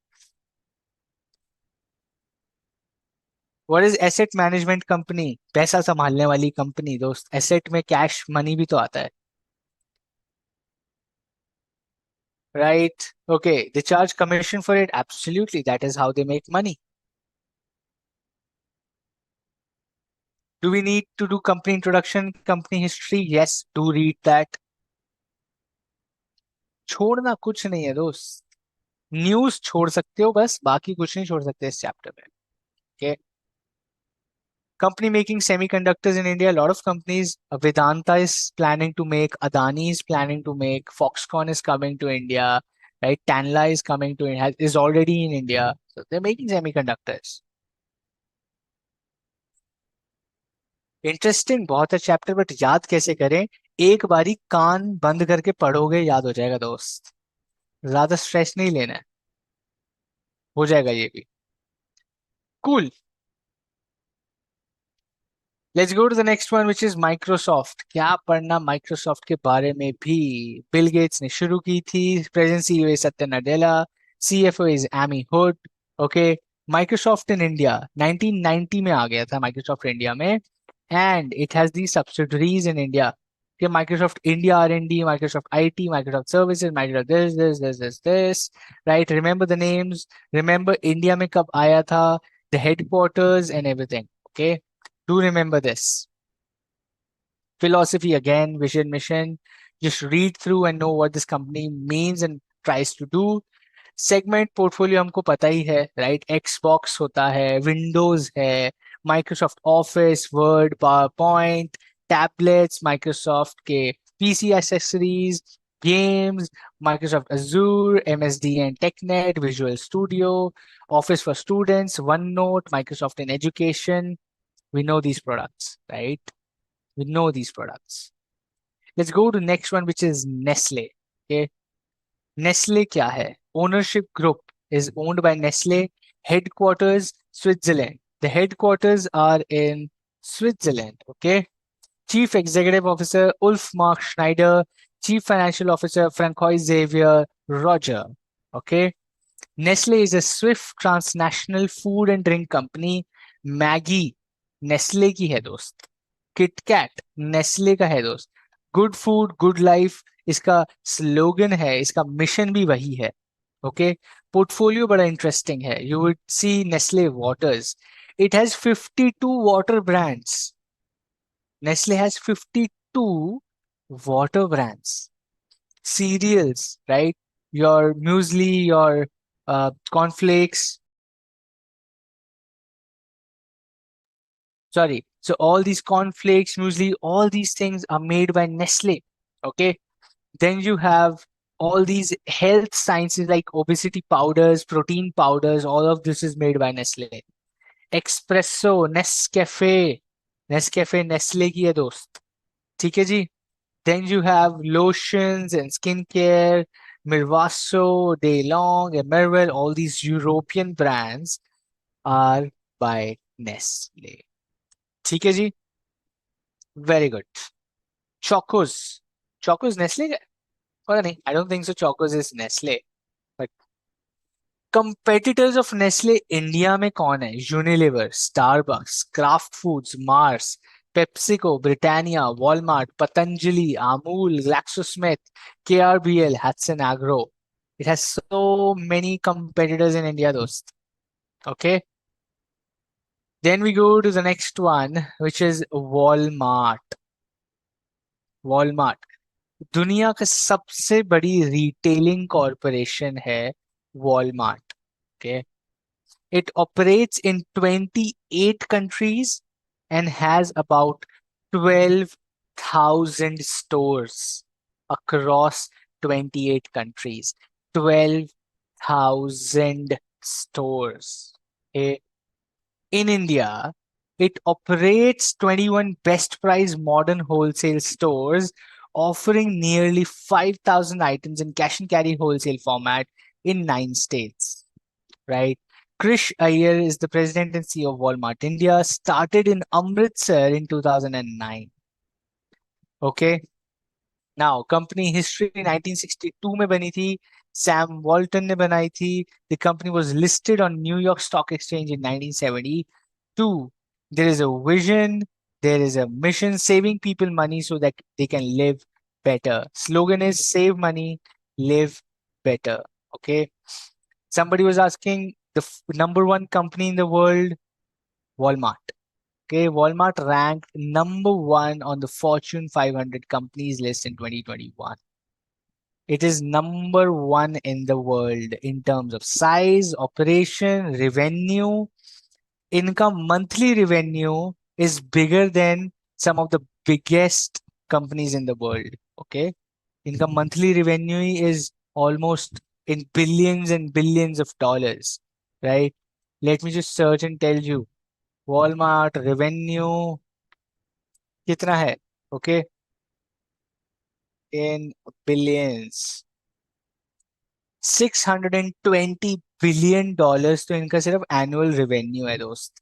What is asset management company? पैसा संभालने वाली कंपनी दोस्त. एसेट में कैश मनी भी तो आता है. Right? Okay. They charge commission for it. Absolutely. That is how they make money. Do we need to do company introduction, company history? Yes, do read that. छोड़ना कुछ नहीं है दोस्त. न्यूज छोड़ सकते हो बस, बाकी कुछ नहीं छोड़ सकते इस चैप्टर में. Okay. Company making semiconductors in India. A lot of companies. Vedanta is planning to make. Adani is planning to make. Foxconn is coming to India. Right. Tanla is coming to India. Is already in India. So they're making semiconductors. Interesting बहुत है chapter, but याद कैसे करें? एक बारी कान बंद करके पढ़ोगे याद हो जाएगा दोस्त. ज्यादा स्ट्रेस नहीं लेना है, हो जाएगा ये भी. Cool. Let's go to the next one, which is Microsoft. क्या पढ़ना Microsoft के बारे में भी? बिल गेट्स ने शुरू की थी. Present CEO is Satya Nadella. CFO is Amy Hood. Okay. Microsoft in India 1990 में आ गया था Microsoft India में, and it has these subsidiaries in India. Okay, Microsoft India R&D, Microsoft IT, Microsoft Services, Microsoft this. Right? Remember the names. Remember India में कब आया था? The headquarters and everything. Okay. Do remember this. Philosophy again, vision, mission. Just read through and know what this company means and tries to do. Segment portfolio हमको पता ही है, right? Xbox होता है, Windows है, Microsoft Office, Word, PowerPoint, tablets, Microsoft के PC accessories, games, Microsoft Azure, MSD and TechNet, Visual Studio, Office for students, OneNote, Microsoft in education. We know these products, right? We know these products. Let's go to next one, which is Nestle. Okay. Nestle क्या है? Ownership group is owned by Nestle. Headquarters Switzerland. The headquarters are in Switzerland. Okay. Chief Executive Officer Ulf Mark Schneider. Chief Financial Officer Francois Xavier Roger. Okay. Nestle is a Swiss transnational food and drink company. Maggi Nestle की है दोस्त. KitKat Nestle का है दोस्त. Good food good life इसका slogan है, इसका mission भी वही है. ओके. पोर्टफोलियो बड़ा इंटरेस्टिंग है. You would see Nestle waters. It has 52 water brands. Nestle has 52 water brands. Cereals, right? Your muesli, your cornflakes. Sorry. So all these cornflakes, muesli, all these things are made by Nestle. Okay. Then you have all these health sciences like obesity powders, protein powders. All of this is made by Nestle. Espresso, Nescafe, Nescafe Nestle की है दोस्त. ठीक है जी. Then you have lotions and skincare, Mirvaso, DeLong, and Merwell. All these European brands are by Nestle. ठीक है जी. Very good. Chocos. Chocos Nestle? पता नहीं. I don't think so. Chocos is Nestle. But competitors of Nestle India में कौन है? Unilever, Starbucks, Kraft Foods, Mars, PepsiCo, Britannia, Walmart, Patanjali, Amul, GlaxoSmith, KRBL, Hudson Agro. It has so many competitors in India, dost. Okay. Then we go to the next one, which is Walmart. Walmart. दुनिया का सबसे बड़ी retailing corporation है Walmart. Okay. It operates in 28 countries and has about 12,000 stores across 28 countries. 12,000 stores. Okay. In India, it operates 21 best price modern wholesale stores offering nearly 5,000 items in cash and carry wholesale format in 9 states. Right? Krish Iyer is the president and CEO of Walmart India, started in Amritsar in 2009. Okay. Now, company history 1962 में बनी थी. Sam Walton ने बनाई थी. The company was listed on New York Stock Exchange in 1972. There is a vision, there is a mission, saving people money so that they can live better. Slogan is save money, live better. Okay. Somebody was asking the number one company in the world, Walmart. Okay, Walmart ranked number one on the Fortune 500 companies list in 2021. It is number one in the world in terms of size, operation, revenue. Income, monthly revenue is bigger than some of the biggest companies in the world. Okay, income monthly revenue is almost in billions and billions of dollars, right? Let me just search and tell you. Walmart revenue कितना है? Okay, in billions. $620 billion dollars तो इनका सिर्फ annual revenue है दोस्त.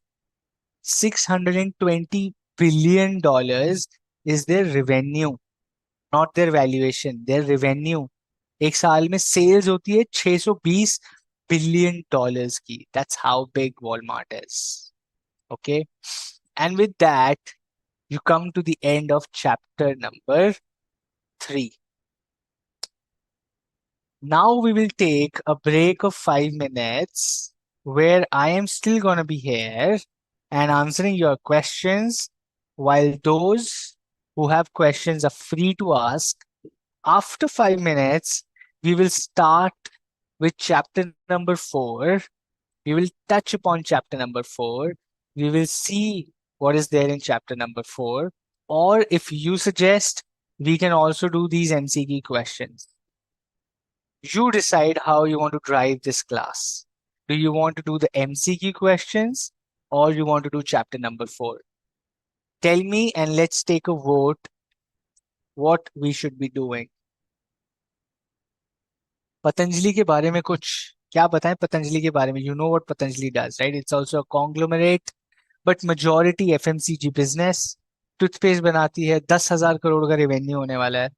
620 billion dollars is their revenue, not their valuation, their revenue. एक साल में सेल्स होती है 620 बिलियन डॉलर्स की. That's how big Walmart is. Okay, and with that you come to the end of chapter number 3. Now we will take a break of 5 minutes where I am still going to be here and answering your questions, while those who have questions are free to ask. After 5 minutes, we will start with chapter number 4. We will touch upon chapter number 4. We will see what is there in chapter number 4. Or if you suggest, we can also do these MCQ questions. You decide how you want to drive this class. Do you want to do the MCQ questions or you want to do chapter number 4? Tell me and let's take a vote what we should be doing. Patanjali के बारे में कुछ क्या बताएं पतंजलि के बारे में? You know what Patanjali does, right? It's also a conglomerate, but majority FMCG business. Toothpaste बनाती है, 10,000 करोड़ का रेवेन्यू होने वाला है.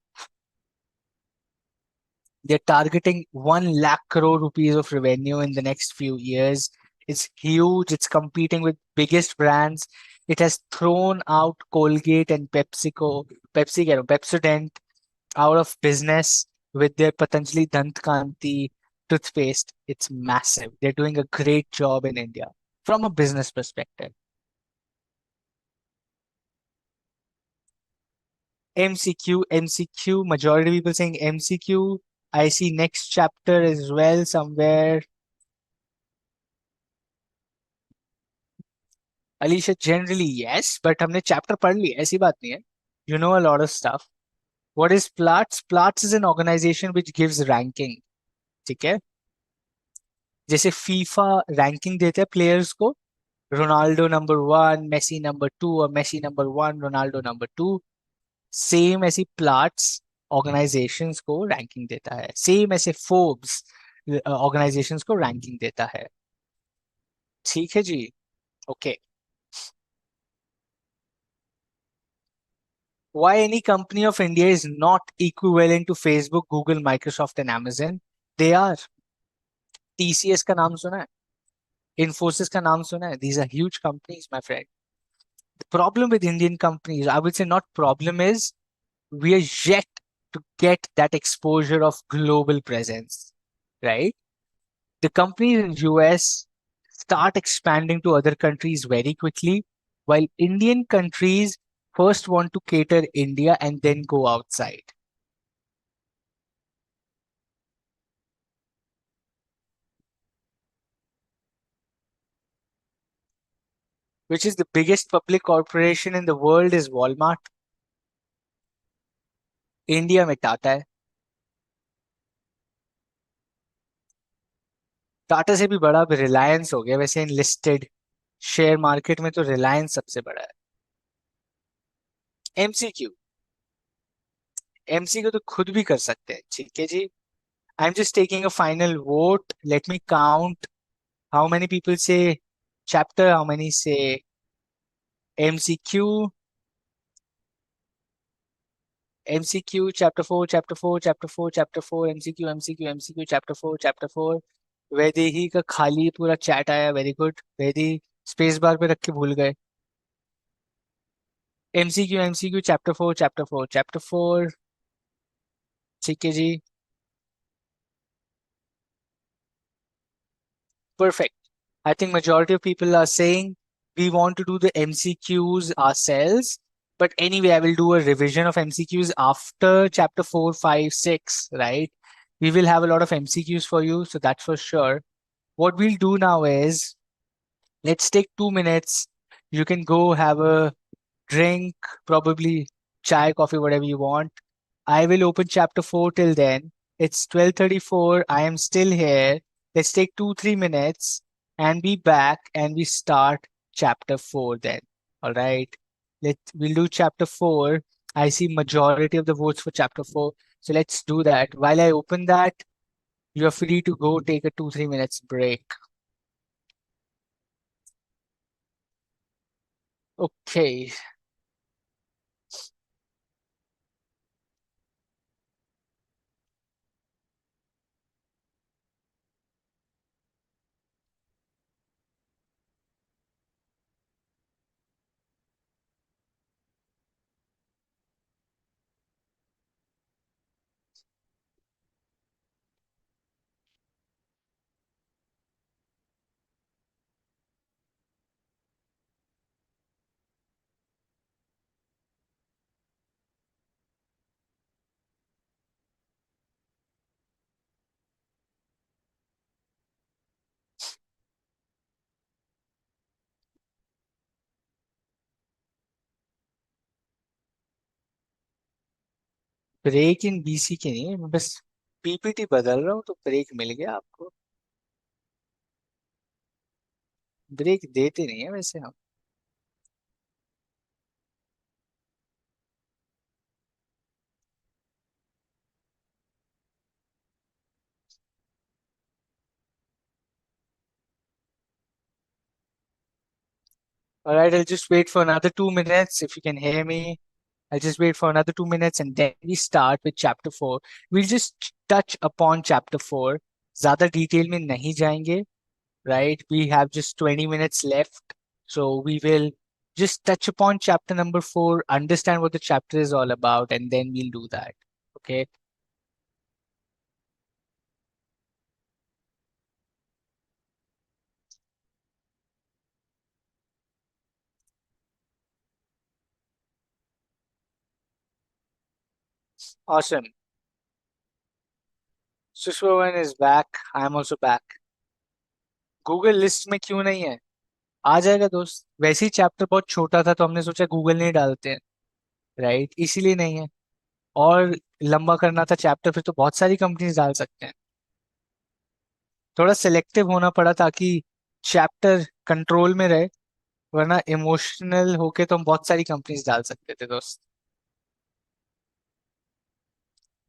They're targeting 1 lakh crore rupees of revenue in the next few years. It's huge. It's competing with biggest brands. It has thrown out Colgate and Pepsodent out of business with their Patanjali Dantkanti toothpaste. It's massive. They're doing a great job in India from a business perspective. MCQ, majority of people saying MCQ. I see next chapter as well somewhere. Alicia, generally yes, but हमने chapter पढ़ लिया, ऐसी बात नहीं है. You know a lot of stuff. What is Platts? Platts is an organization which gives ranking. ठीक है? जैसे FIFA ranking देते हैं players को, रोनाल्डो नंबर 1, मेसी नंबर 2 और Messi number 1, Ronaldo number 2. Same ऐसी प्लाट्स ऑर्गेनाइजेशंस को रैंकिंग देता है. सेम ऐसे फोर्ब्स ऑर्गेनाइजेशंस को रैंकिंग देता है. ठीक है जी. Okay. Why any company of India is not equivalent to Facebook, Google, Microsoft and Amazon? They are. TCS का नाम सुना है? Infosys का नाम सुना है? These are huge companies, my friend. The problem with Indian companies, I would say not problem, is we are yet to get that exposure of global presence, right? The companies in US start expanding to other countries very quickly, while Indian countries first want to cater India and then go outside. Which is the biggest public corporation in the world is Walmart. India में टाटा है. टाटा से भी बड़ा रिलायंस हो गया वैसे इन listed share market में, तो रिलायंस सबसे बड़ा है. एमसीक्यू, एमसीक्यू तो खुद भी कर सकते हैं. ठीक है जी. I am just taking a final vote. Let me count how many people say chapter, how many say MCQ. MCQ chapter 4, chapter 4, chapter 4, chapter 4, MCQ, MCQ, MCQ, chapter 4, chapter 4. Vaidehi का खाली पूरा चैट आया. Very good. Vaidehi space bar पे रख के भूल गए. MCQ, MCQ, chapter 4, chapter 4, chapter 4. ठीक है जी. Perfect. I think majority of people are saying we want to do the MCQs ourselves. But anyway, I will do a revision of MCQs after chapter 4, 5, 6, right? We will have a lot of MCQs for you, so that's for sure. What we'll do now is let's take 2 minutes. You can go have a drink, probably chai, coffee, whatever you want. I will open chapter 4 till then. It's 12:34. I am still here. Let's take 2-3 minutes and be back and we start chapter 4 then. All right. We'll do chapter 4. I see majority of the votes for chapter 4. So let's do that. While I open that, You are free to go take a 2-3 minutes break. Okay. Break इन BC के नहीं है, मैं बस PPT बदल रहा हूँ तो ब्रेक मिल गया आपको। ब्रेक देते नहीं है वैसे हम। Alright, I'll just wait for another 2 minutes if you can hear me. I'll just wait for another 2 minutes and then we start with chapter 4. We'll just touch upon chapter 4. ज़्यादा detail में नहीं जाएंगे, right? We have just 20 minutes left. So we will just touch upon chapter number 4, understand what the chapter is all about, and then we'll do that. Okay. Awesome. Sushwavan is back. I'm also back. Google list में क्यों नहीं है? आ जाएगा दोस्त। वैसे ही chapter बहुत छोटा था तो हमने सोचा गूगल नहीं डालते हैं, राइट? इसीलिए नहीं है। और लंबा करना था चैप्टर फिर तो बहुत सारी कंपनीज डाल सकते हैं। थोड़ा सिलेक्टिव होना पड़ा ताकि चैप्टर कंट्रोल में रहे, वरना इमोशनल होके तो हम बहुत सारी कंपनीज डाल सकते थे दोस्त।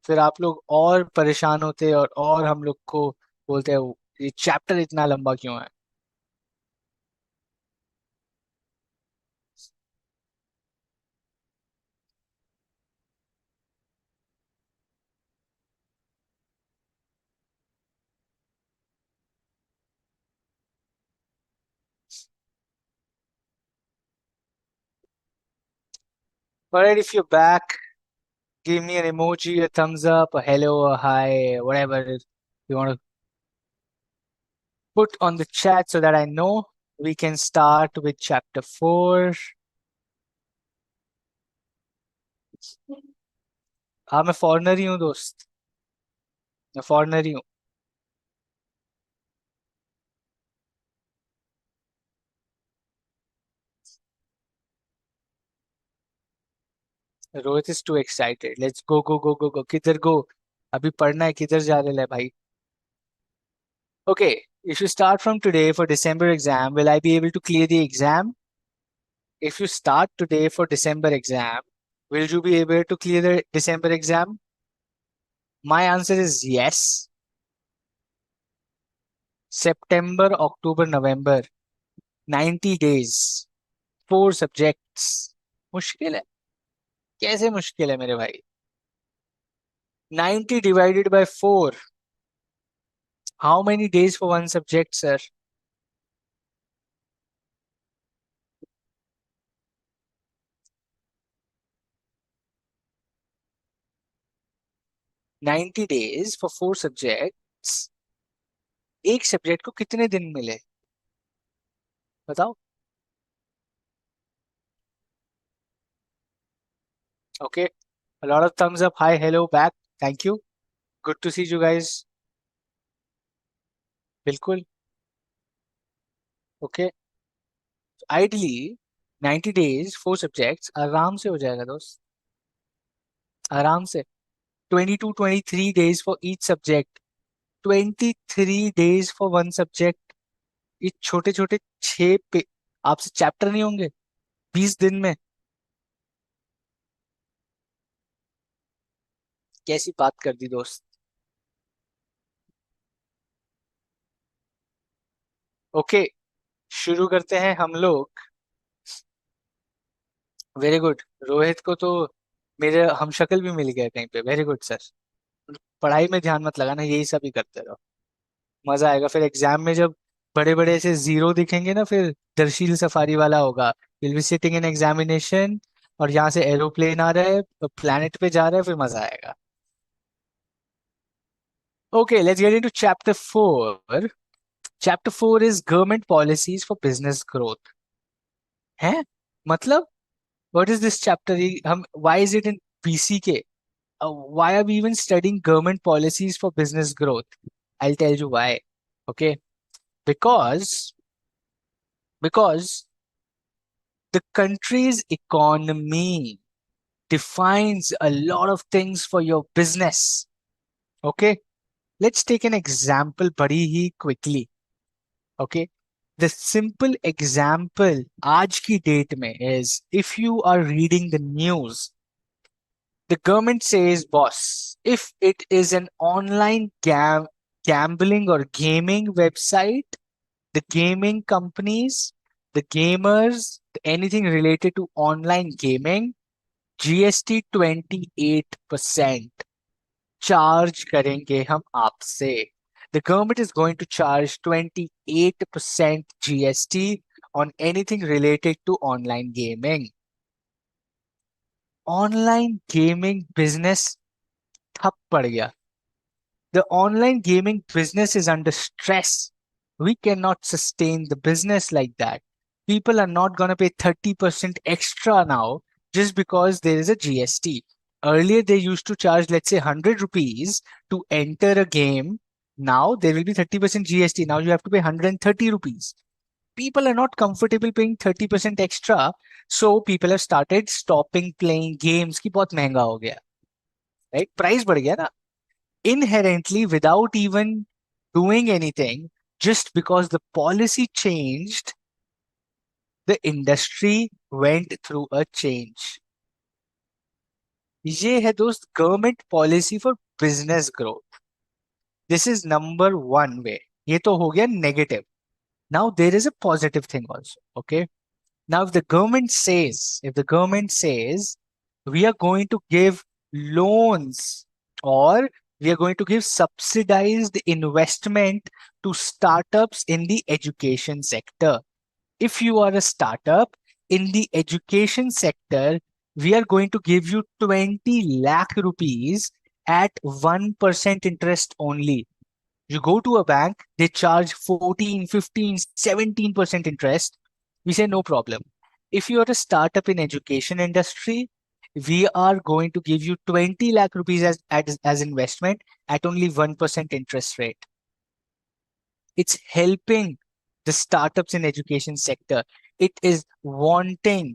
फिर आप लोग और परेशान होते और हम लोग को बोलते हैं ये चैप्टर इतना लंबा क्यों है। Alright, if you're back, give me an emoji, a thumbs up, a hello, a hi, whatever you want to put on the chat so that I know we can start with chapter 4. हाँ, मैं foreigner ही हूँ दोस्त। मैं foreigner ही हूँ। Rohit is too excited. Let's go go go go go. किधर go? अभी पढ़ना है, किधर जा रहे है भाई? Okay, if you start from today for December exam, will I be able to clear the exam? If you start today for December exam, will you be able to clear the December exam? My answer is yes. September, October, November, 90 days, 4 subjects. मुश्किल है। कैसे मुश्किल है मेरे भाई? 90 divided by 4. How many days for one subject, sir? 90 days for 4 subjects. एक subject को कितने दिन मिले? बताओ। Okay. A lot of thumbs up. Hi, hello, back. Thank you. Good to see you guys. बिल्कुल। Okay. Ideally, 90 days, 4 subjects, आराम से हो जाएगा दोस्त। आराम से। 23 days for each subject. 23 days for one subject. ये छोटे छोटे 6 पे आपसे चैप्टर नहीं होंगे 20 दिन में? कैसी बात कर दी दोस्त? ओके, शुरू करते हैं हम लोग। Very good. रोहित को तो मेरे हमशक्ल भी मिल गया कहीं पे। Very good sir. पढ़ाई में ध्यान मत लगाना, यही सब ही करते रहो। मजा आएगा फिर एग्जाम में, जब बड़े बड़े ऐसे जीरो दिखेंगे ना, फिर दरशील सफारी वाला होगा। Will be sitting in examination और यहाँ से एरोप्लेन आ रहा है, प्लेनेट पे जा रहा है, फिर मजा आएगा। Okay, let's get into chapter 4। Chapter 4 is government policies for business growth. है मतलब, व्हाट इज दिस चैप्टर? हम why is it in BCK? Why are we even studying government policies for business growth? I'll tell you why. Okay, because the country's economy defines a lot of things for your business. Okay, let's take an example badi hi quickly. Okay, the simple example aaj ki date mein is, if you are reading the news, the government says, boss, if it is an online gambling or gaming website, the gaming companies, the gamers, anything related to online gaming, GST 28% charge करेंगे हम आपसे. The government is going to charge 28% GST on anything related to online gaming. Online gaming business ठप पड़ गया. The online gaming business is under stress. We cannot sustain the business like that. People are not going to pay 30% extra now just because there is a GST. Earlier, they used to charge, let's say, 100 rupees to enter a game. Now there will be 30% GST. Now you have to pay 130 rupees. People are not comfortable paying 30% extra. So people have started stopping playing games कि बहुत महंगा हो गया. Right? Price बढ़ गया ना. Inherently, without even doing anything, just because the policy changed, the industry went through a change. ये है दोस्त government policy for business growth. This is number one way. ये तो हो गया negative. Now there is a positive thing also. Okay, now if the government says we are going to give loans, or we are going to give subsidized investment to startups in the education sector. If you are a startup in the education sector, we are going to give you 20 lakh rupees at 1% interest only. You go to a bank, they charge 14, 15, 17% interest. We say no problem. If you are a startup in education industry, we are going to give you 20 lakh rupees as investment at only 1% interest rate. It's helping the startups in education sector. It is wanting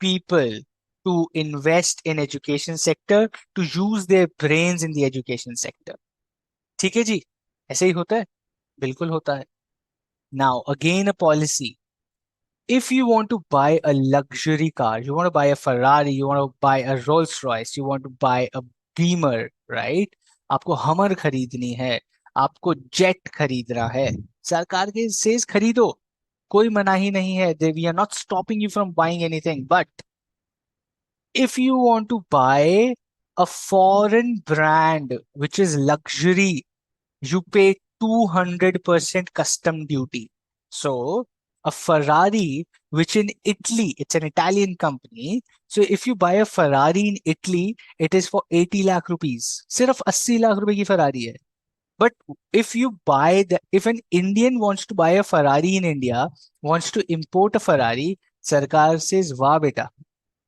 people to invest in education sector, to use their brains in the education sector. ठीक है जी, ऐसे ही होता है. बिल्कुल होता है. Now again a policy. If you want to buy a luxury car, you want to buy a Ferrari, you want to buy a Rolls Royce, you want to buy a Beamer, right? आपको हमर खरीदनी है, आपको jet खरीदना है, सरकार के says खरीदो, कोई मनाही नहीं है. We are not stopping you from buying anything. But if you want to buy a foreign brand which is luxury, you pay 200% custom duty. So a Ferrari, which in Italy, it's an Italian company. So if you buy a Ferrari in Italy, it is for 80 lakh rupees. सिर्फ 80 लाख रुपए की Ferrari है. But if an Indian wants to buy a Ferrari in India, wants to import a Ferrari, सरकार says, वाह बेटा,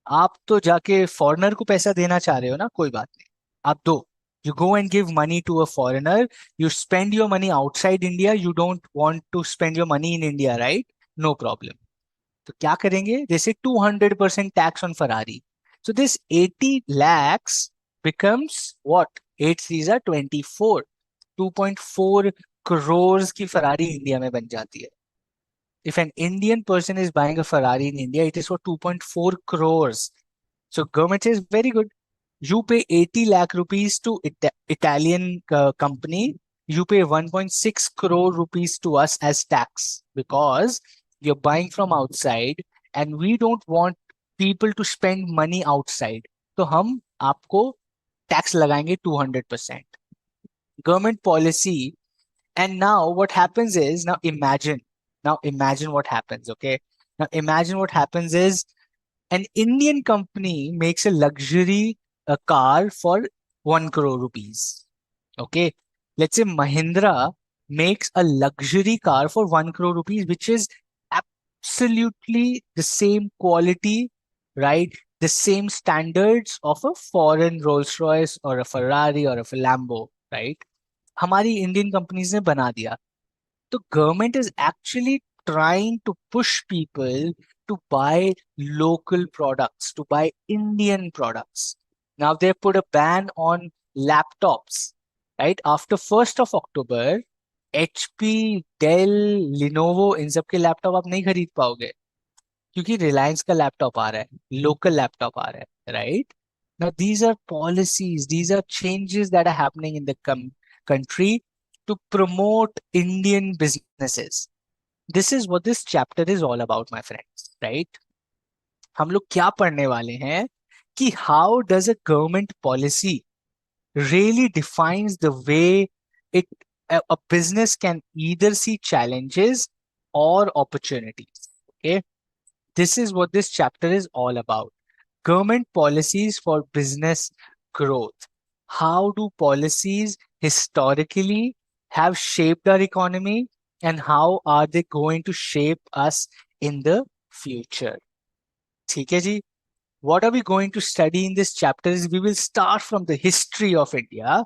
आप तो जाके फॉरेनर को पैसा देना चाह रहे हो ना, कोई बात नहीं, आप दो. You go and give money to a foreigner. You spend your money outside India. You don't want to spend your money in India, right? No problem. तो क्या करेंगे? They say 200% tax on Ferrari. So this 80 lakhs becomes what? 8 threes are 24. 2.4 crores की Ferrari India में बन जाती है. If an Indian person is buying a Ferrari in India, it is for 2.4 crores. So government says, very good. You pay 80 lakh rupees to Italian company. you pay 1.6 crore rupees to us as tax because you're buying from outside and we don't want people to spend money outside. तो हम आपको tax लगाएंगे 200%. Government policy. And now what happens is, now imagine what happens, okay? Now imagine what happens is an Indian company makes a luxury car for 1 crore rupees. Okay. Let's say Mahindra makes a luxury car for 1 crore rupees, which is absolutely the same quality, right? The same standards of a foreign Rolls Royce or a Ferrari or a Lambo, right? हमारी Indian companies ने बना दिया. तो government is actually trying to push people to buy local products, to buy Indian products. Now they put a ban on laptops, right? After 1st of October, HP, Dell, Lenovo इन सब के laptop आप नहीं खरीद पाओगे क्योंकि रिलायंस का laptop आ रहा है, लोकल लैपटॉप आ रहा है, right? Now these are policies, these are changes that are happening in the country to promote Indian businesses. This is what this chapter is all about, my friends, right? हम लोग क्या पढ़ने वाले हैं कि how does a government policy really defines the way it a business can either see challenges or opportunities. Okay, this is what this chapter is all about. Government policies for business growth. How do policies historically have shaped our economy and how are they going to shape us in the future? ठीक है जी. What are we going to study in this chapter is we will start from the history of India.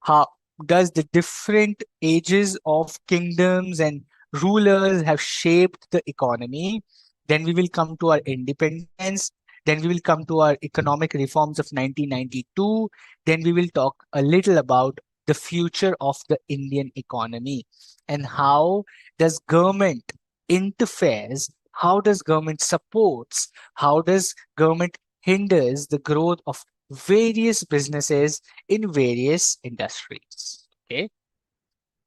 How does the different ages of kingdoms and rulers have shaped the economy? Then we will come to our independence. Then we will come to our economic reforms of 1992. Then we will talk a little about the future of the Indian economy and how does government interferes, how does government supports, how does government hinders the growth of various businesses in various industries. Okay,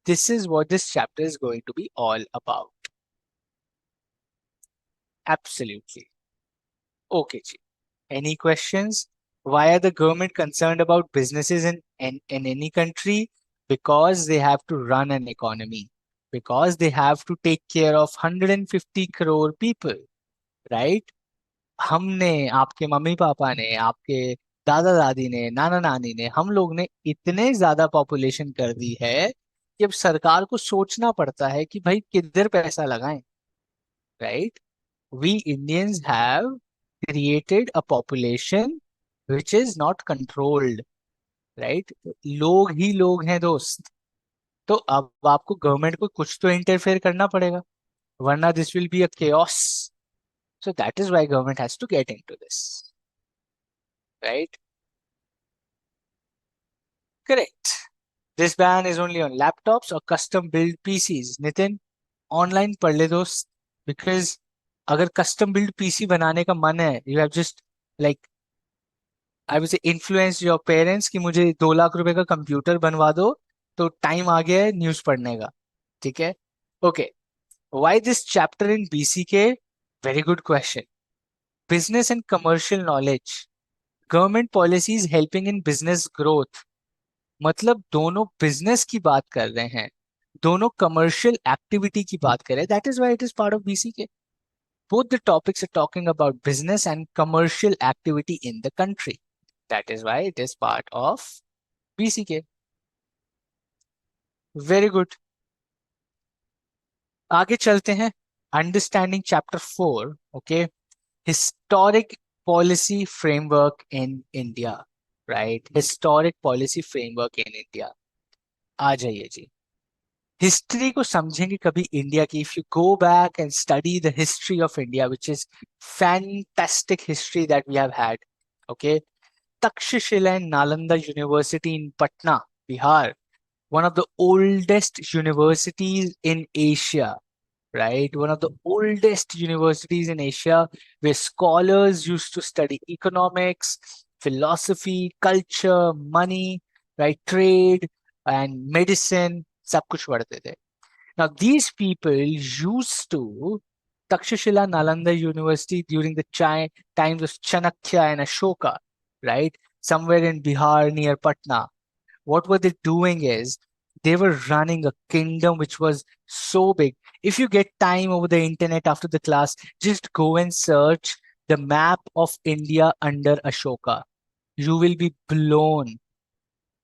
this is what this chapter is going to be all about. Absolutely. Okay, Ji. Any questions? Why are the government concerned about businesses in any country? Because they have to run an economy, because they have to take care of 150 crore people, right? हमने, आपके mummy papa ने, आपके दादा दादी ने, नाना नानी ने, हम लोग ने इतने ज्यादा पॉपुलेशन कर दी है कि अब सरकार को सोचना पड़ता है कि भाई किधर पैसा लगाएं, right? We Indians have created a population which is not controlled, right? लोग ही लोग हैं दोस्त. तो अब आपको गवर्नमेंट को कुछ तो इंटरफेयर करना पड़ेगा, वरना this will be a chaos. So that is why government has to get into this, right? Correct. This ban is only on laptops or custom built PCs. Nitin, online पढ़ ले दोस्त, because अगर custom built PC बनाने का मन है, you have just like I would say influence your parents कि मुझे 2 लाख रुपए का कंप्यूटर बनवा दो, तो टाइम आ गया है न्यूज पढ़ने का. ठीक है? Okay. Why this chapter in BCK? Very good question. Business and commercial knowledge. Government policies helping in business growth. मतलब दोनों बिजनेस की बात कर रहे हैं, दोनों कमर्शियल एक्टिविटी की बात कर रहे हैं. That is why it is part of BCK. Both the topics are talking about business and commercial activity in the country. That is why it is part of BCK. Very good. आगे चलते हैं. Understanding chapter 4. Okay. Historic policy framework in India. Right. Historic policy framework in India. आ जाइए जी. History को समझेंगे कभी India की. If you go back and study the history of India which is fantastic history that we have had. Okay, Taxila and Nalanda university in Patna, Bihar, one of the oldest universities in Asia, right? One of the oldest universities in Asia where scholars used to study economics, philosophy, culture, money, right? Trade, and medicine, सब कुछ पढ़ते थे. Now, these people used to Takshashila Nalanda University during the times of Chanakya and Ashoka, right? Somewhere in Bihar near Patna. What were they doing is they were running a kingdom which was so big. If you get time over the internet after the class, just go and search the map of India under Ashoka. You will be blown.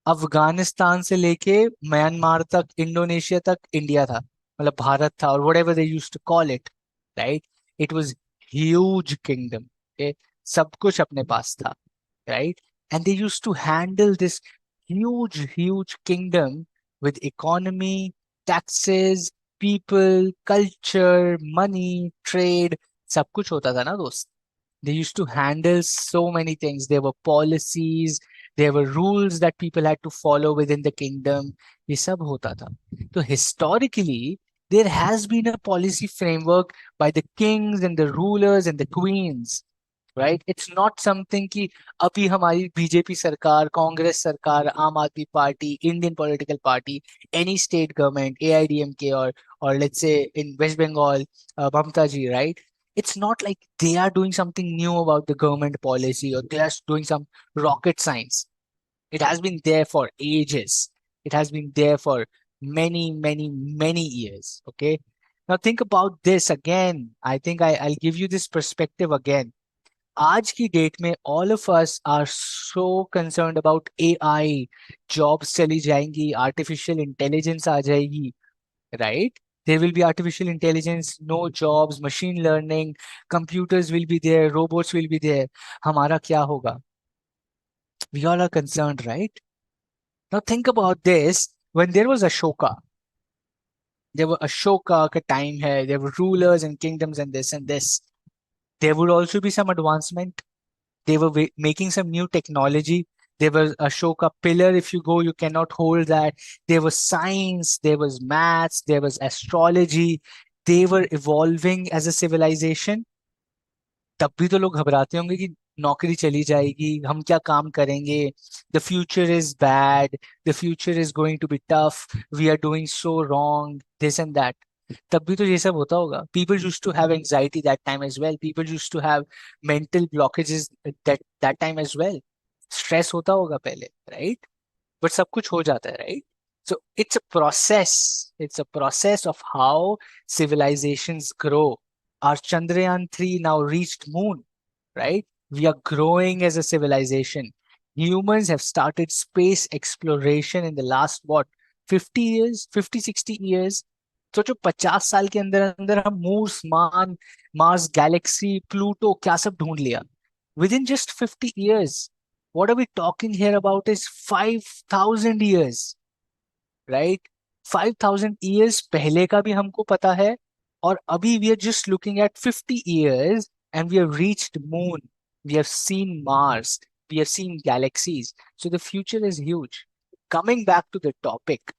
Afghanistan से लेके Myanmar तक, Indonesia तक India था, मतलब भारत था, और whatever they used to call it, right? It was huge kingdom. Okay, सब कुछ अपने पास था, right? And they used to handle this huge kingdom with economy, taxes, people, culture, money, trade, सब कुछ होता था ना दोस्त. They used to handle so many things. There were policies, there were rules that people had to follow within the kingdom. ये सब होता था. So historically, there has been a policy framework by the kings and the rulers and the queens. Right, it's not something कि अभी हमारी बीजेपी सरकार, कांग्रेस सरकार, Aam Aadmi party, Indian political party, any state government, AIADMK और let's say in West Bengal Mamata ji, right? It's not like they are doing something new about the government policy or they are doing some rocket science. It has been there for ages. It has been there for many years. Okay. Now think about this again. I think I'll give you this perspective again. आज की date में all of us are so concerned about AI, jobs चली जाएंगी, artificial intelligence आ जाएगी, right? There will be artificial intelligence, no jobs, machine learning, computers will be there, robots will be there. हमारा क्या होगा? We all are concerned, right? Now think about this. When there was Ashoka, there were Ashoka का time है, there were rulers and kingdoms and this and this. There would also be some advancement. They were making some new technology. There was Ashoka pillar. If you go, you cannot hold that. There was science, there was maths, there was astrology. They were evolving as a civilization. तब भी तो लोग घबराते होंगे कि नौकरी चली जाएगी, हम क्या काम करेंगे, the future is bad, the future is going to be tough, we are doing so wrong, this and that. तब भी तो ये सब होता होगा. People use to have anxiety that time as well. People use to have mental blockages that time as well. Stress होता होगा पहले, राइट? बट सब कुछ हो जाता है, right? So it's a process of how civilizations grow. Our Chandrayaan 3 now reached moon, right? We are growing as a civilization. Humans have started space exploration in the last, what, 50 years, 50, 60 years. सोचो 50 साल के अंदर अंदर हम मूस, Mars Galaxy, Pluto, क्या सब ढूंढ लिया. Within just 50 years. What are we talking here about is 5,000 years. Right? 5,000 years पहले का भी हमको पता है, और अभी we are just looking at 50 years and we have reached moon, we have seen Mars, we have seen galaxies. So the future is huge. Coming back to the topic,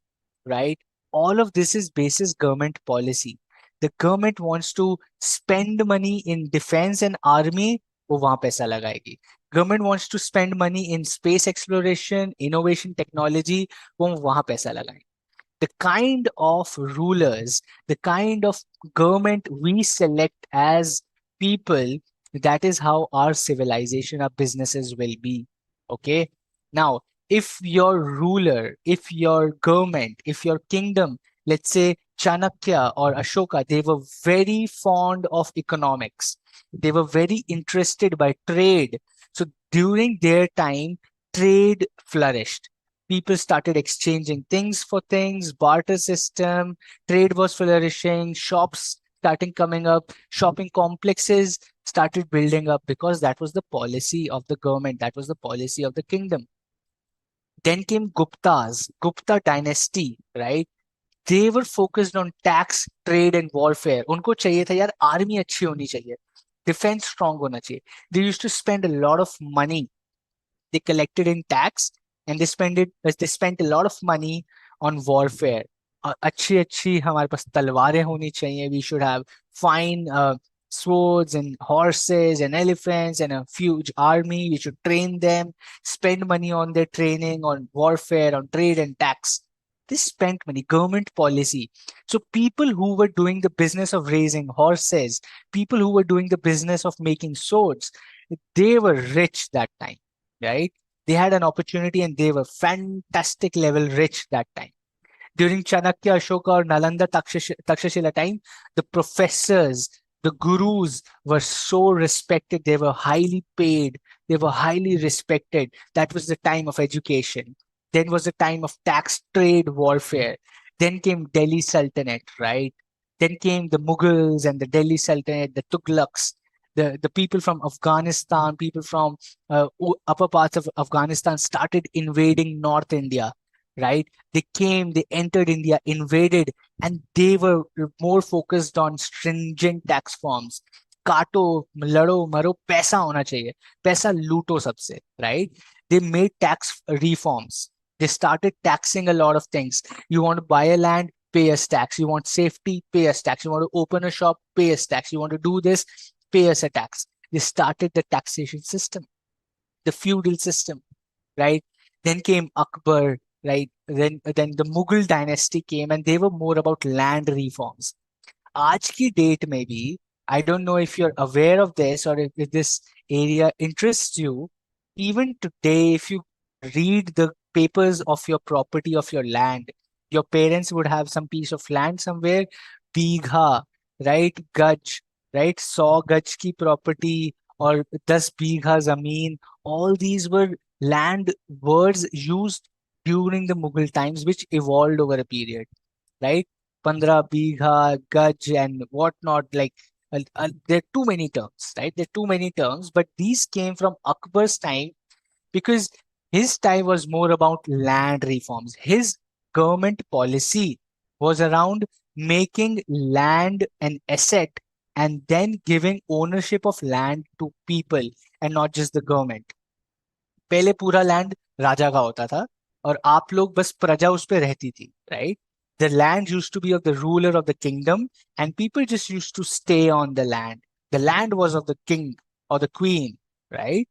right? All of this is basis government policy. The government wants to spend money in defense and army, वो वहां पैसा लगाएगी. Government wants to spend money in space exploration, innovation, technology, वो वहां पैसा लगाएगी. The kind of rulers, the kind of government we select as people, that is how our civilization, our businesses will be. Okay. Now, if your ruler, if your government, if your kingdom, let's say Chanakya or Ashoka, they were very fond of economics. They were very interested by trade. So during their time, trade flourished. People started exchanging things for things, barter system, trade was flourishing, shops starting coming up, shopping complexes started building up, because that was the policy of the government, that was the policy of the kingdom. Then came Guptas, Gupta dynasty, right? They were focused on tax, trade and warfare. उनको चाहिए था यार army अच्छी होनी चाहिए, defence strong होना चाहिए. They used to spend a lot of money. They collected in tax and they spent a lot of money on warfare. अच्छी अच्छी हमारे पास तलवारें होनी चाहिए. We should have fine swords and horses and elephants and a huge army. We should train them, spend money on their training, on warfare, on trade and tax. They spent money, government policy. So people who were doing the business of raising horses, people who were doing the business of making swords, they were rich that time, right? They had an opportunity and they were fantastic level rich that time. During Chanakya, Ashoka, or Nalanda Takshashila time, the professors, the gurus were so respected. They were highly paid. They were highly respected. That was the time of education. Then was the time of tax trade warfare. Then came Delhi Sultanate, right? Then came the Mughals and the Delhi Sultanate, the Tughlaqs, the people from Afghanistan, people from upper parts of Afghanistan started invading North India, right? They came, they entered India, invaded, and they were more focused on stringent tax forms. काटो, लड़ो, मरो, पैसा होना चाहिए, पैसा लूटो सबसे, right? They made tax reforms. They started taxing a lot of things. You want to buy a land, pay us tax. You want safety, pay us tax. You want to open a shop, pay us tax. You want to do this, pay us a tax. They started the taxation system, the feudal system, right? Then came Akbar, right? Then the Mughal dynasty came, and they were more about land reforms. आज की date में भी, I don't know if you're aware of this or if this area interests you. Even today, if you read the papers of your property, of your land, your parents would have some piece of land somewhere, bigha, right? गज, right? 100 गज की property or 10 bigha zameen. All these were land words used during the Mughal times, which evolved over a period, right? 15 bigha, gaj, and whatnot. Like, there are too many terms, right? There are too many terms, but these came from Akbar's time because his time was more about land reforms. His government policy was around making land an asset and then giving ownership of land to people and not just the government. पहले पूरा land राजा का होता था और आप लोग बस प्रजा उस पे रहती थी, right? The land used to be of the ruler of the kingdom, and people just used to stay on the land. The land was of the king or the queen, right?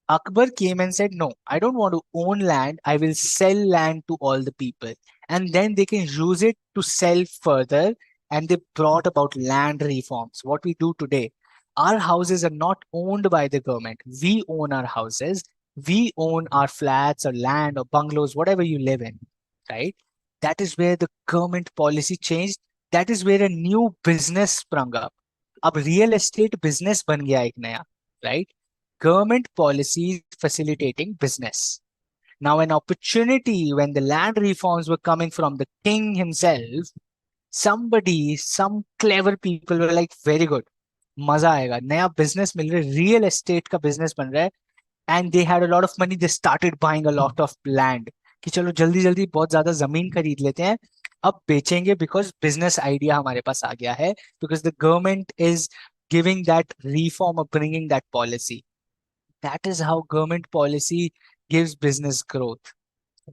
Akbar came and said, no, I don't want to own land. I will sell land to all the people. And then they can use it to sell further. And they brought about land reforms. What we do today, our houses are not owned by the government. We own our houses. We own our flats or land or bungalows, whatever you live in, right? That is where the government policy changed. That is where a new business sprung up. अब real estate business बन गया एक नया, right? Government policies facilitating business. Now, an opportunity when the land reforms were coming from the king himself, some clever people were like, very good, मजा आएगा, नया business मिल रहा है, real estate का business बन रहा है, and they had a lot of money. They started buying a lot of land. कि चलो जल्दी जल्दी बहुत ज्यादा जमीन खरीद लेते हैं, अब बेचेंगे because business idea हमारे पास आ गया है, because the government is giving that reform or bringing that policy. That is how government policy gives business growth,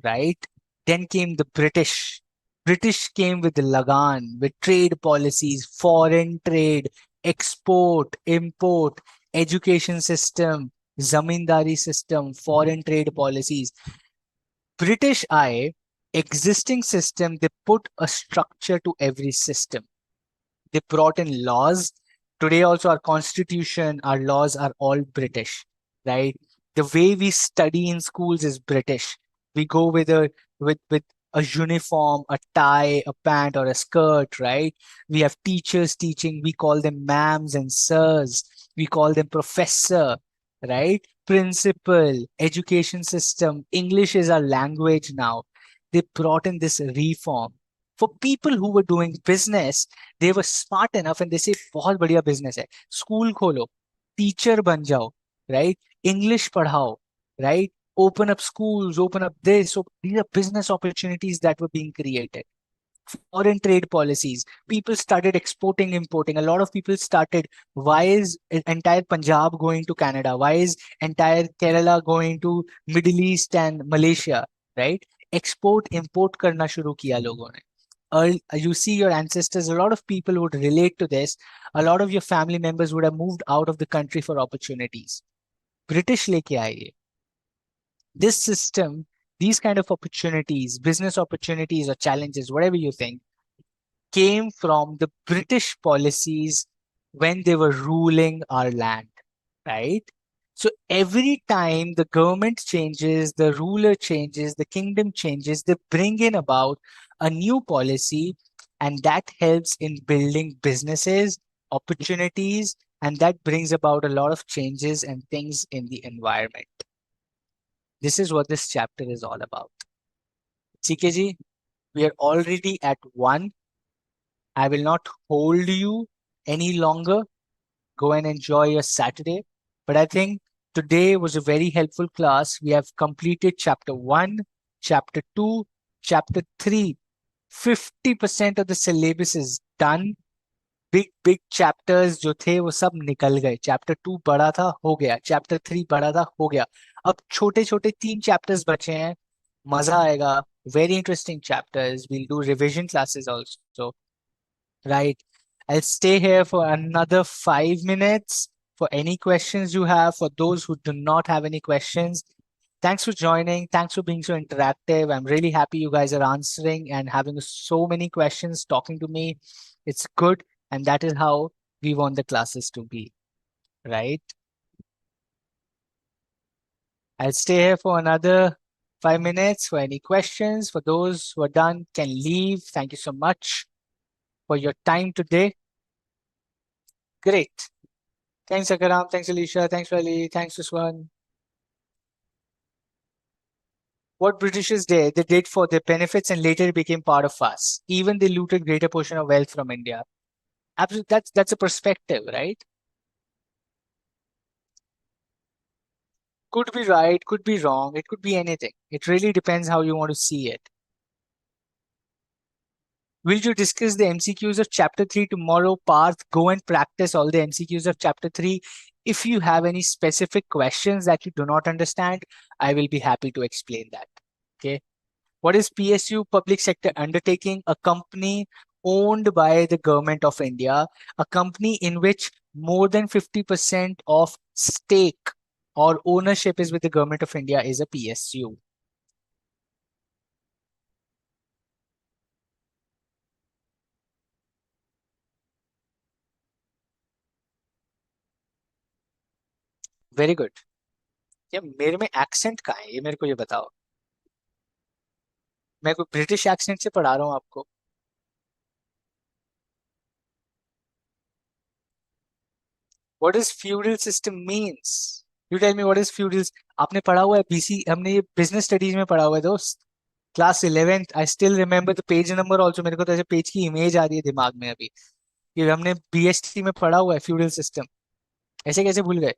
right? Then came the British. British came with the Lagan, with trade policies, foreign trade, export, import, education system, zamindari system, foreign trade policies. British eye, existing system, they put a structure to every system. They brought in laws. Today, also, our constitution, our laws are all British, right? The way we study in schools is British. We go with a uniform, a tie, a pant, or a skirt, right? We have teachers teaching. We call them ma'ams and sirs. We call them professor, right? Principal, education system. English is our language now. They brought in this reform. For people who were doing business, they were smart enough and they say बहुत बढ़िया business है, school खोलो, teacher बन जाओ, right? English पढ़ाओ, right? Open up schools, open up this. So these are business opportunities that were being created. Foreign trade policies, people started exporting, importing. A lot of people started, why is entire Punjab going to Canada? Why is entire Kerala going to Middle East and Malaysia, right? Export, import करना शुरू किया लोगों ने. You see your ancestors, a lot of people would relate to this. A lot of your family members would have moved out of the country for opportunities. British लेके आए ये. This system these kind of opportunities, business opportunities or challenges, whatever you think, came from the British policies when they were ruling our land, right? So every time the government changes, the ruler changes, the kingdom changes, they bring in about a new policy, and that helps in building businesses, opportunities, and that brings about a lot of changes and things in the environment. This is what this chapter is all about. CKG, we are already at 1. I will not hold you any longer. Go and enjoy your Saturday. But I think today was a very helpful class. We have completed chapter 1, chapter 2, chapter 3. 50% of the syllabus is done. Big chapters जो थे वो सब निकल गए. Chapter 2 बड़ा था, हो गया. चैप्टर 3 बड़ा था, हो गया. अब छोटे छोटे 3 चैप्टर्स बचे हैं. मजा आएगा. Very interesting chapters. We'll do revision classes also. Right. I'll stay here for another 5 minutes for any questions you have. For those who do not have any questions, thanks for joining. Thanks for being so interactive. I'm really happy you guys are answering and having so many questions, talking to me. It's good. And that is how we want the classes to be. Right. I'll stay here for another 5 minutes for any questions. For those who are done, can leave. Thank you so much for your time today. Great. Thanks, Akaram. Thanks, Alicia. Thanks, Rally. Thanks, Usman. What Britishers did, they did for their benefits and later became part of us. Even they looted greater portion of wealth from India. Absolutely, that's a perspective, right? Could be right, could be wrong, it could be anything. It really depends how you want to see it. Will you discuss the MCQs of chapter 3 tomorrow? Parth, go and practice all the MCQs of chapter 3. If you have any specific questions that you do not understand, I will be happy to explain that. Okay. What is PSU, public sector undertaking? A company owned by the government of India, a company in which more than 50% of stake or ownership is with the government of India is a PSU. Very good. ये मेरे में accent कहाँ है, ये मेरे को ये बताओ. मैं कोई ब्रिटिश एक्सेंट से पढ़ा रहा हूँ आपको? What does feudal system means? You tell me what is feudal. आपने पढ़ा हुआ है बीसी, हमने ये बिजनेस स्टडीज में पढ़ा हुआ है दोस्त. Class 11th. I still remember the page number also. मेरे को तो ऐसे पेज की इमेज आ रही है दिमाग में अभी. ये हमने बीएसटी में पढ़ा हुआ है फ्यूडल सिस्टम. ऐसे कैसे भूल गए?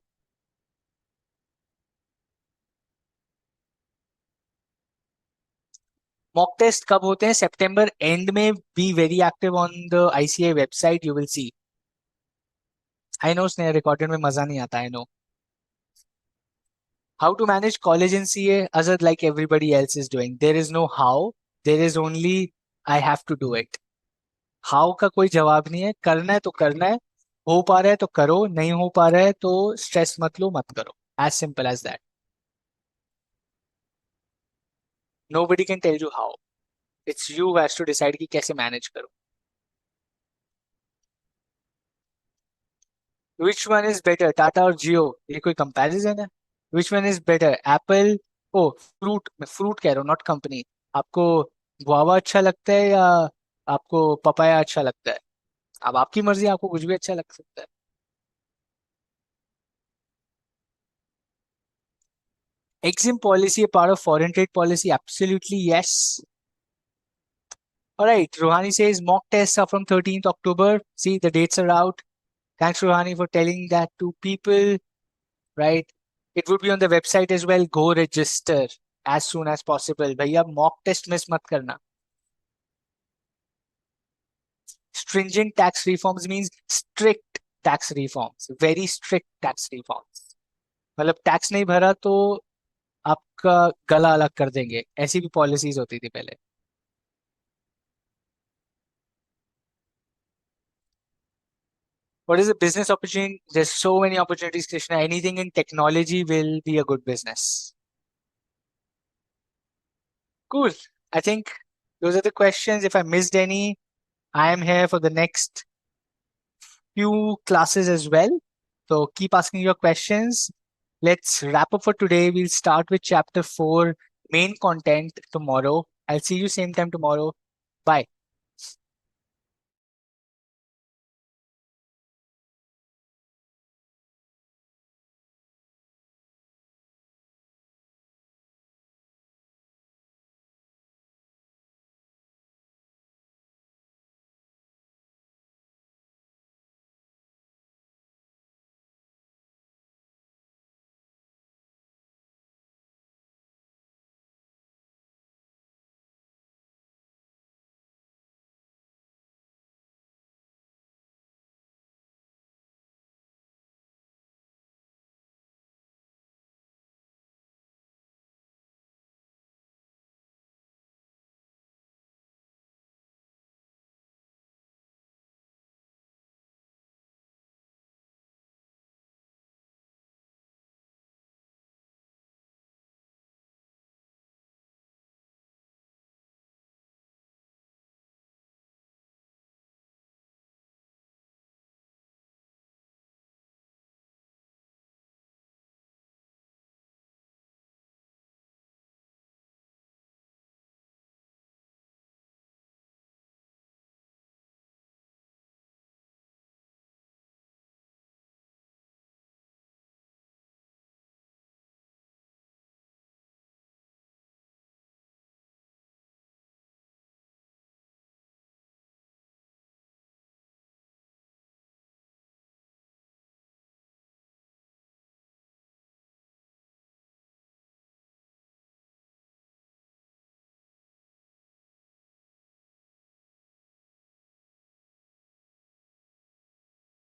मॉक टेस्ट कब होते हैं? सितंबर एंड में. Be very active on the ICI website, you will see. I know उसने रिकॉर्डेड में मजा नहीं आता. I know. How to manage college in CA अजर like everybody else is doing. There is no how, there is only I have to do it. How का कोई जवाब नहीं है. करना है तो करना है. हो पा रहा है तो करो, नहीं हो पा रहा है तो स्ट्रेस मत लो, मत करो. As simple as that. Nobody can tell you how. It's you who has to decide कि कैसे मैनेज करो. Which one is better, Tata और जियो? ये कोई कंपैरिजन है? Which one is better, apple? Oh fruit, मैं फ्रूट कह रहा हूँ, नॉट कंपनी. आपको गुआवा अच्छा लगता है या आपको पपाया अच्छा लगता है? अब आपकी मर्जी, आपको कुछ भी अच्छा लग सकता है. Exim policy a part of foreign trade policy? Absolutely yes. All right, Rohani says mock tests are from 13th October. See, the dates are out. Thanks, Rohani, for telling that to people. Right? It would be on the website as well. Go register as soon as possible. भैया mock test miss मत करना. Stringent tax reforms means strict tax reforms. Very strict tax reforms. मतलब tax नहीं भरा तो आपका गला अलग कर देंगे. ऐसी भी पॉलिसीज होती थी पहले. What is the business opportunity? There's so many opportunities, Krishna. Anything in technology will be a good business. Cool. I think those are the questions. If I missed any, I am here for the next few classes as well. So keep asking your questions. Let's wrap up for today. We'll start with chapter 4, main content tomorrow. I'll see you same time tomorrow. Bye.